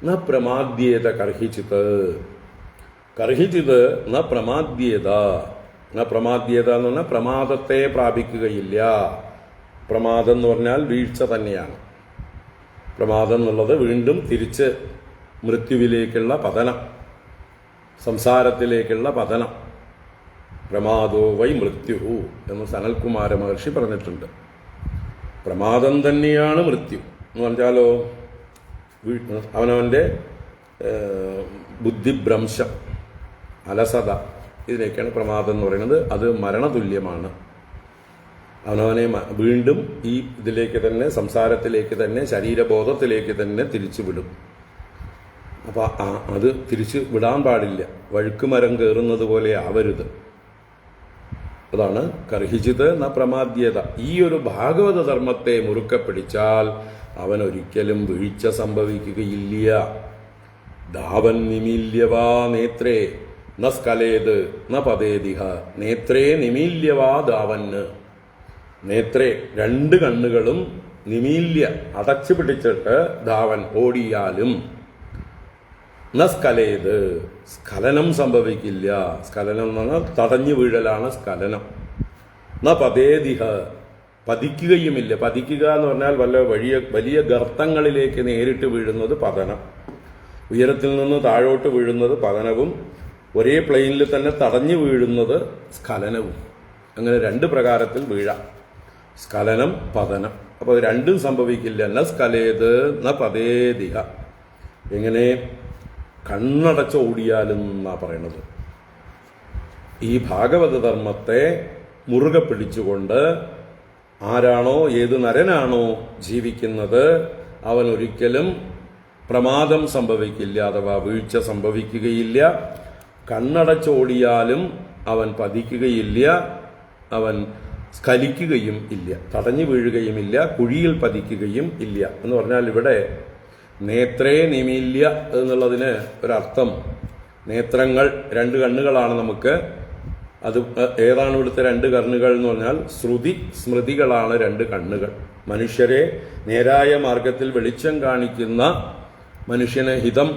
ന പ്രമാദ്യേത കർഹിച്ചിത്, കർഹിച്ചിത് ന പ്രമാദ്യേത, ന പ്രമാദ്യേത എന്ന് പറഞ്ഞാൽ പ്രമാദത്തെ പ്രാപിക്കുകയില്ല. പ്രമാദം എന്ന് പറഞ്ഞാൽ വീഴ്ച തന്നെയാണ്. പ്രമാദം എന്നുള്ളത് വീണ്ടും തിരിച്ച് മൃത്യുവിലേക്കുള്ള പതനം, സംസാരത്തിലേക്കുള്ള പതനം. പ്രമാദോ വൈ മൃത്യു എന്ന് സനൽകുമാര മഹർഷി പറഞ്ഞിട്ടുണ്ട്. പ്രമാദം തന്നെയാണ് മൃത്യു എന്ന് പറഞ്ഞാലോ, അവനവൻ്റെ ബുദ്ധിഭ്രംശം, അലസത, ഇതിനൊക്കെയാണ് പ്രമാദം എന്ന് പറയുന്നത്. അത് മരണതുല്യമാണ്. അവനവനെ വീണ്ടും ഈ ഇതിലേക്ക് തന്നെ, സംസാരത്തിലേക്ക് തന്നെ, ശരീരബോധത്തിലേക്ക് തന്നെ തിരിച്ചു വിടും. അപ്പം അത് തിരിച്ച് വിടാൻ പാടില്ല. വഴുക്കുമരം കയറുന്നത് പോലെ ആവരുത്. അതാണ് കർഹിച്ചിത് ന പ്രമാദ്യത. ഈ ഒരു ഭാഗവത ധർമ്മത്തെ മുറുക്കെ പിടിച്ചാൽ അവൻ ഒരിക്കലും വീഴ്ച സംഭവിക്കുകയില്ല. ധാവൻ നിമീല്യവാ നേത്രേ ന സ്കലേത് ന പതേദിഹ. നേത്രേ നിമീല്യവാ ധാവന്, നേത്രേ രണ്ട് കണ്ണുകളും നിമീല്യ അടച്ചു പിടിച്ചിട്ട് ധാവൻ ഓടിയാലും ന സ്കലേത്, സ്ഖലനം സംഭവിക്കില്ല. സ്ഖലനം എന്ന് പറഞ്ഞാൽ തടഞ്ഞു വീഴലാണ് സ്ഖലനം. ന പതേദിഹ, പതിക്കുകയുമില്ല. പതിക്കുക എന്ന് പറഞ്ഞാൽ വലിയ ഗർത്തങ്ങളിലേക്ക് നേരിട്ട് വീഴുന്നത് പതനം, ഉയരത്തിൽ നിന്ന് താഴോട്ട് വീഴുന്നത് പതനവും, ഒരേ പ്ലെയിനിൽ തന്നെ തടഞ്ഞു വീഴുന്നത് സ്ഖലനവും. അങ്ങനെ രണ്ട് പ്രകാരത്തിൽ വീഴാം, സ്ഖലനം പതനം. അപ്പോൾ രണ്ടും സംഭവിക്കില്ല. ന സ്കലേത് ന പതേദിഹ. എങ്ങനെ? കണ്ണടച്ച് ഓടിയാലും എന്നാ പറയണത്. ഈ ഭാഗവത ധർമ്മത്തെ മുറുകെ പിടിച്ചുകൊണ്ട് ആരാണോ, ഏത് നരനാണോ ജീവിക്കുന്നത്, അവൻ ഒരിക്കലും പ്രമാദം സംഭവിക്കില്ല, അഥവാ വീഴ്ച സംഭവിക്കുകയില്ല. കണ്ണടച്ചോടിയാലും അവൻ പതിക്കുകയില്ല, അവൻ സ്ഖലിക്കുകയും ഇല്ല, തടഞ്ഞു വീഴുകയുമില്ല, കുഴിയിൽ പതിക്കുകയും ഇല്ല. എന്ന് പറഞ്ഞാൽ ഇവിടെ നേത്രേ നിമീല്യ എന്നുള്ളതിന് ഒരർത്ഥം, നേത്രങ്ങൾ രണ്ട് കണ്ണുകളാണ് നമുക്ക്. അത് ഏതാണ് ഇവിടുത്തെ രണ്ട് കണ്ണുകൾ എന്ന് പറഞ്ഞാൽ ശ്രുതി സ്മൃതികളാണ് രണ്ട് കണ്ണുകൾ. മനുഷ്യരെ നേരായ മാർഗത്തിൽ വെളിച്ചം കാണിക്കുന്ന, മനുഷ്യന് ഹിതം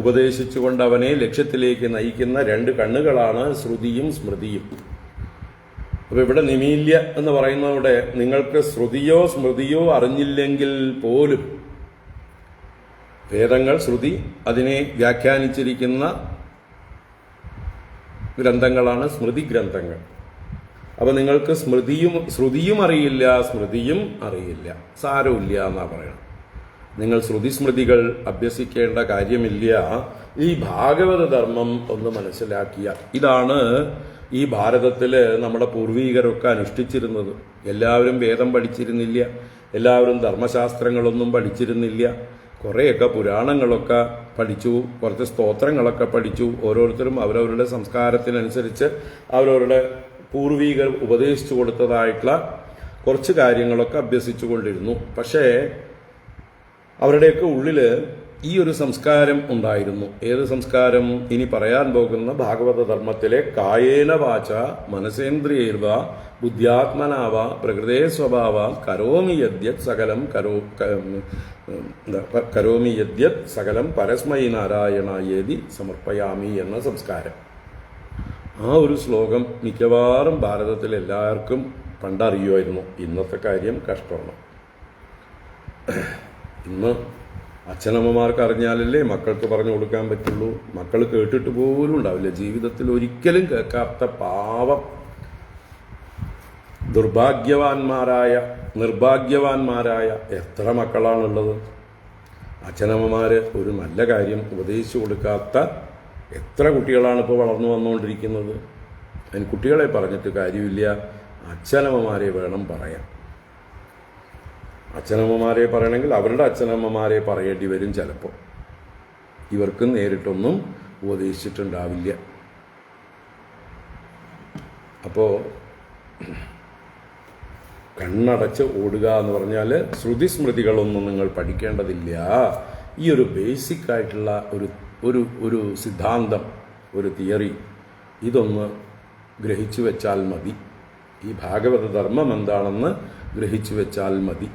ഉപദേശിച്ചുകൊണ്ട് അവനെ ലക്ഷ്യത്തിലേക്ക് നയിക്കുന്ന രണ്ട് കണ്ണുകളാണ് ശ്രുതിയും സ്മൃതിയും. അപ്പൊ ഇവിടെ നിമീല്യ എന്ന് പറയുന്നവിടെ നിങ്ങൾക്ക് ശ്രുതിയോ സ്മൃതിയോ അറിഞ്ഞില്ലെങ്കിൽ പോലും വേദങ്ങൾ, ശ്രുതി, അതിനെ വ്യാഖ്യാനിച്ചിരിക്കുന്ന ഗ്രന്ഥങ്ങളാണ് സ്മൃതി ഗ്രന്ഥങ്ങൾ. അപ്പൊ നിങ്ങൾക്ക് ശ്രുതിയും അറിയില്ല, സ്മൃതിയും അറിയില്ല, സാരമില്ല എന്നാ പറയണം. നിങ്ങൾ ശ്രുതി സ്മൃതികൾ അഭ്യസിക്കേണ്ട കാര്യമില്ല. ഈ ഭാഗവത ധർമ്മം ഒന്ന് മനസ്സിലാക്കിയ, ഇതാണ് ഈ ഭാരതത്തിൽ നമ്മുടെ പൂർവീകരൊക്കെ അനുഷ്ഠിച്ചിരുന്നത്. എല്ലാവരും വേദം പഠിച്ചിരുന്നില്ല, എല്ലാവരും ധർമ്മശാസ്ത്രങ്ങളൊന്നും പഠിച്ചിരുന്നില്ല. കുറേയൊക്കെ പുരാണങ്ങളൊക്കെ പഠിച്ചു, കുറച്ച് സ്തോത്രങ്ങളൊക്കെ പഠിച്ചു. ഓരോരുത്തരും അവരവരുടെ സംസ്കാരത്തിനനുസരിച്ച് അവരവരുടെ പൂർവീകർ ഉപദേശിച്ചു കൊടുത്തതായിട്ടുള്ള കുറച്ച് കാര്യങ്ങളൊക്കെ അഭ്യസിച്ചു കൊണ്ടിരുന്നു. പക്ഷേ അവരുടെയൊക്കെ ഉള്ളിൽ ഈ ഒരു സംസ്കാരം ഉണ്ടായിരുന്നു. ഏത് സംസ്കാരം? ഇനി പറയാൻ പോകുന്ന ഭാഗവത ധർമ്മത്തിലെ കായേന വാച മനസേന്ദ്രിയൈർവ ബുദ്ധ്യാത്മനാവ പ്രകൃതേ സ്വഭാവ കരോമി യദ്യത് സകലം പരസ്മൈ നാരായണായേതി സമർപ്പയാമി എന്ന സംസ്കാരം. ആ ഒരു ശ്ലോകം മിക്കവാറും ഭാരതത്തിൽ എല്ലാവർക്കും പണ്ടറിയുമായിരുന്നു. ഇന്നത്തെ കാര്യം കഷ്ടമാണ്. ഇന്ന് അച്ഛനമ്മമാർക്ക് അറിഞ്ഞാലല്ലേ മക്കൾക്ക് പറഞ്ഞു കൊടുക്കാൻ പറ്റുള്ളൂ. മക്കൾ കേട്ടിട്ട് പോലും ഉണ്ടാവില്ല. ജീവിതത്തിൽ ഒരിക്കലും കേൾക്കാത്ത പാവം നിർഭാഗ്യവാന്മാരായ എത്ര മക്കളാണുള്ളത്. അച്ഛനമ്മമാര് ഒരു നല്ല കാര്യം ഉപദേശിച്ചു കൊടുക്കാത്ത എത്ര കുട്ടികളാണ് ഇപ്പോൾ വളർന്നു വന്നുകൊണ്ടിരിക്കുന്നത്. അതിന് കുട്ടികളെ പറഞ്ഞിട്ട് കാര്യമില്ല, അച്ഛനമ്മമാരെ വേണം പറയാൻ. അച്ഛനമ്മമാരെ പറയണമെങ്കിൽ അവരുടെ അച്ഛനമ്മമാരെ പറയേണ്ടി വരും. ചിലപ്പോൾ ഇവർക്ക് നേരിട്ടൊന്നും ഉപദേശിച്ചിട്ടുണ്ടാവില്ല. അപ്പോൾ കണ്ണടച്ച് ഓടുക എന്ന് പറഞ്ഞാൽ ശ്രുതിസ്മൃതികളൊന്നും നിങ്ങൾ പഠിക്കേണ്ടതില്ല. ഈ ഒരു ബേസിക് ആയിട്ടുള്ള ഒരു സിദ്ധാന്തം, ഒരു തിയറി, ഇതൊന്ന് ഗ്രഹിച്ചു വെച്ചാൽ മതി. ഈ ഭാഗവത ധർമ്മം എന്താണെന്ന് ഗ്രഹിച്ചു വെച്ചാൽ മതി.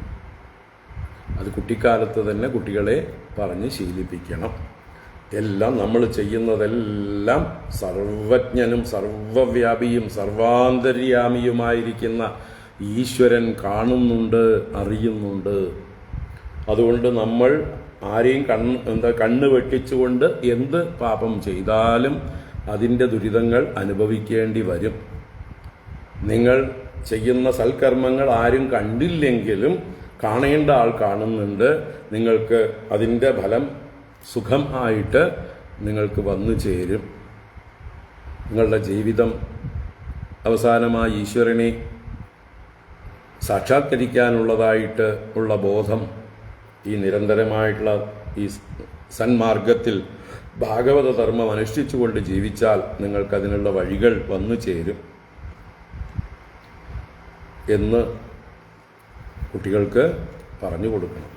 അത് കുട്ടിക്കാലത്ത് തന്നെ കുട്ടികളെ പറഞ്ഞ് ശീലിപ്പിക്കണം. എല്ലാം നമ്മൾ ചെയ്യുന്നതെല്ലാം സർവജ്ഞനും സർവവ്യാപിയും സർവാന്തര്യാമിയുമായിരിക്കുന്ന ഈശ്വരൻ കാണുന്നുണ്ട്, അറിയുന്നുണ്ട്. അതുകൊണ്ട് നമ്മൾ ആരെയും കണ്ണ് വെട്ടിച്ചുകൊണ്ട് എന്ത് പാപം ചെയ്താലും അതിൻ്റെ ദുരിതങ്ങൾ അനുഭവിക്കേണ്ടി വരും. നിങ്ങൾ ചെയ്യുന്ന സൽക്കർമ്മങ്ങൾ ആരും കണ്ടില്ലെങ്കിലും കാണേണ്ട ആൾ കാണുന്നുണ്ട്. നിങ്ങൾക്ക് അതിൻ്റെ ഫലം സുഖം ആയിട്ട് നിങ്ങൾക്ക് വന്നു ചേരും. നിങ്ങളുടെ ജീവിതം അവസാനമായി ഈശ്വരനെ സാക്ഷാത്കരിക്കാനുള്ളതായിട്ട് ഉള്ള ബോധം ഈ നിരന്തരമായിട്ടുള്ള ഈ സന്മാർഗത്തിൽ ഭാഗവത ധർമ്മം അനുഷ്ഠിച്ചുകൊണ്ട് ജീവിച്ചാൽ നിങ്ങൾക്കതിനുള്ള വഴികൾ വന്നു ചേരും എന്ന് കുട്ടികൾക്ക് പറഞ്ഞു കൊടുക്കണം.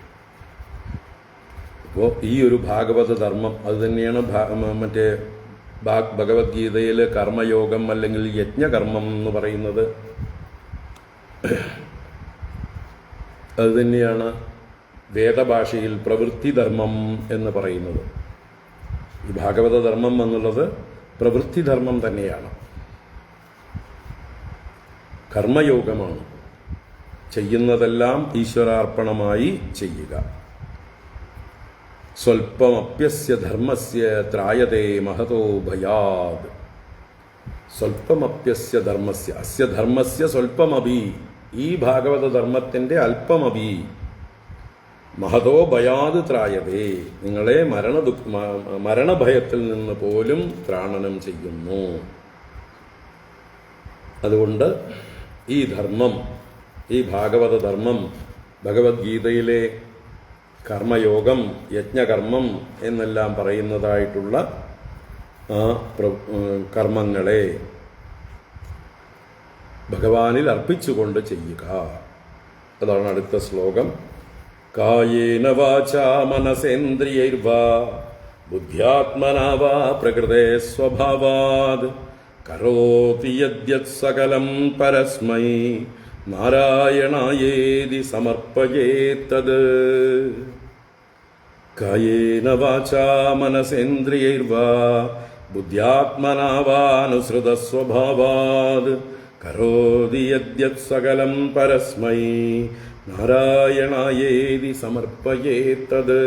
അപ്പോൾ ഈ ഒരു ഭാഗവത ധർമ്മം അത് തന്നെയാണ് മറ്റേ ഭഗവത്ഗീതയിൽ കർമ്മയോഗം അല്ലെങ്കിൽ യജ്ഞകർമ്മം എന്ന് പറയുന്നത്. അത് തന്നെയാണ് വേദഭാഷയിൽ പ്രവൃത്തിധർമ്മം എന്ന് പറയുന്നത്. ഈ ഭാഗവത ധർമ്മം എന്നുള്ളത് പ്രവൃത്തിധർമ്മം തന്നെയാണ്, കർമ്മയോഗമാണ്. ചെയ്യുന്നതെല്ലാം ഈശ്വരാർപ്പണമായി ചെയ്യുക. സ്വൽപ്പമപ്യസ്യ ധർമ്മസ്യ ത്രായതേ മഹതോ ഭയാത്. സ്വൽപ്പമപ്യസ്യ ധർമ്മസ്യ അസ്യ ധർമ്മസ്യ സ്വൽപ്പമപി, ഈ ഭാഗവത ധർമ്മത്തിന്റെ അല്പമപി മഹതോ ഭയാത് ത്രായതേ, നിങ്ങളെ മരണഭയത്തിൽ നിന്ന് പോലും ത്രാണനം ചെയ്യുന്നു. അതുകൊണ്ട് ഈ ധർമ്മം, ഈ ഭാഗവത ധർമ്മം, ഭഗവത്ഗീതയിലെ കർമ്മയോഗം, യജ്ഞകർമ്മം എന്നെല്ലാം പറയുന്നതായിട്ടുള്ള ആ കർമ്മങ്ങളെ ഭഗവാനിൽ അർപ്പിച്ചുകൊണ്ട് ചെയ്യുക. അതാണ് അടുത്ത ശ്ലോകം. കായേന വാചാ മനസേന്ദ്രിയൈർവാ ബുദ്ധ്യാത്മനാ വാ പ്രകൃതേ സ്വഭാവാത് കരോതി യദ്യത് സകലം പരസ്മൈ നാരായണായേതി സമർപ്പയേത്തത്. കായേന വാചാ മനസേന്ദ്രിയൈർവാ ബുദ്ധ്യാത്മനാ വാനുസൃത സ്വഭാവാത് കരോതി യദ്യത് സകലം പരസ്മൈ നാരായണായേതി സമർപ്പയേത്തത്.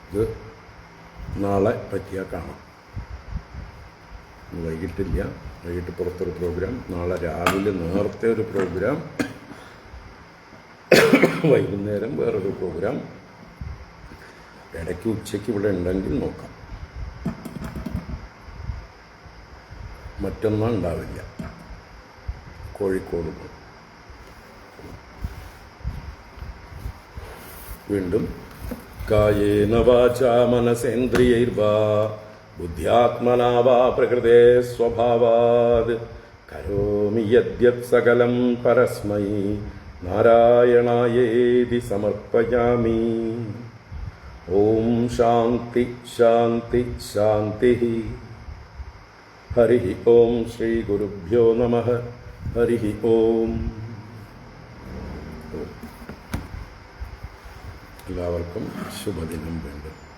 ഇത് നാളെ പറ്റിയാൽ കാണാം. വൈകിട്ടില്ല, വൈകിട്ട് പുറത്തൊരു പ്രോഗ്രാം, നാളെ രാവിലെ നേരത്തെ ഒരു പ്രോഗ്രാം, വൈകുന്നേരം വേറൊരു പ്രോഗ്രാം, ഇടയ്ക്ക് ഉച്ചയ്ക്ക് ഇവിടെ ഉണ്ടെങ്കിൽ നോക്കാം. മറ്റൊന്നും ഉണ്ടാവില്ല. കോഴിക്കോട് വീണ്ടും കായേന വാചാ മനസേന്ദ്രിയൈർവാ ബുദ്ധ്യാത്മനാ വാ പ്രകൃതേ സ്വഭാവാത് കരോമി യദ്യത് സകലം പരസ്മൈ നാരായണായേതി സമർപ്പയാമി. ഓം ശാന്തി ശാന്തി ശാന്തി. ഹരി ഓം. ശ്രീ ഗുരുഭ്യോ നമഃ. ഹരി ഓം. എല്ലാവർക്കും ശുഭദിനം വേണ്ടും.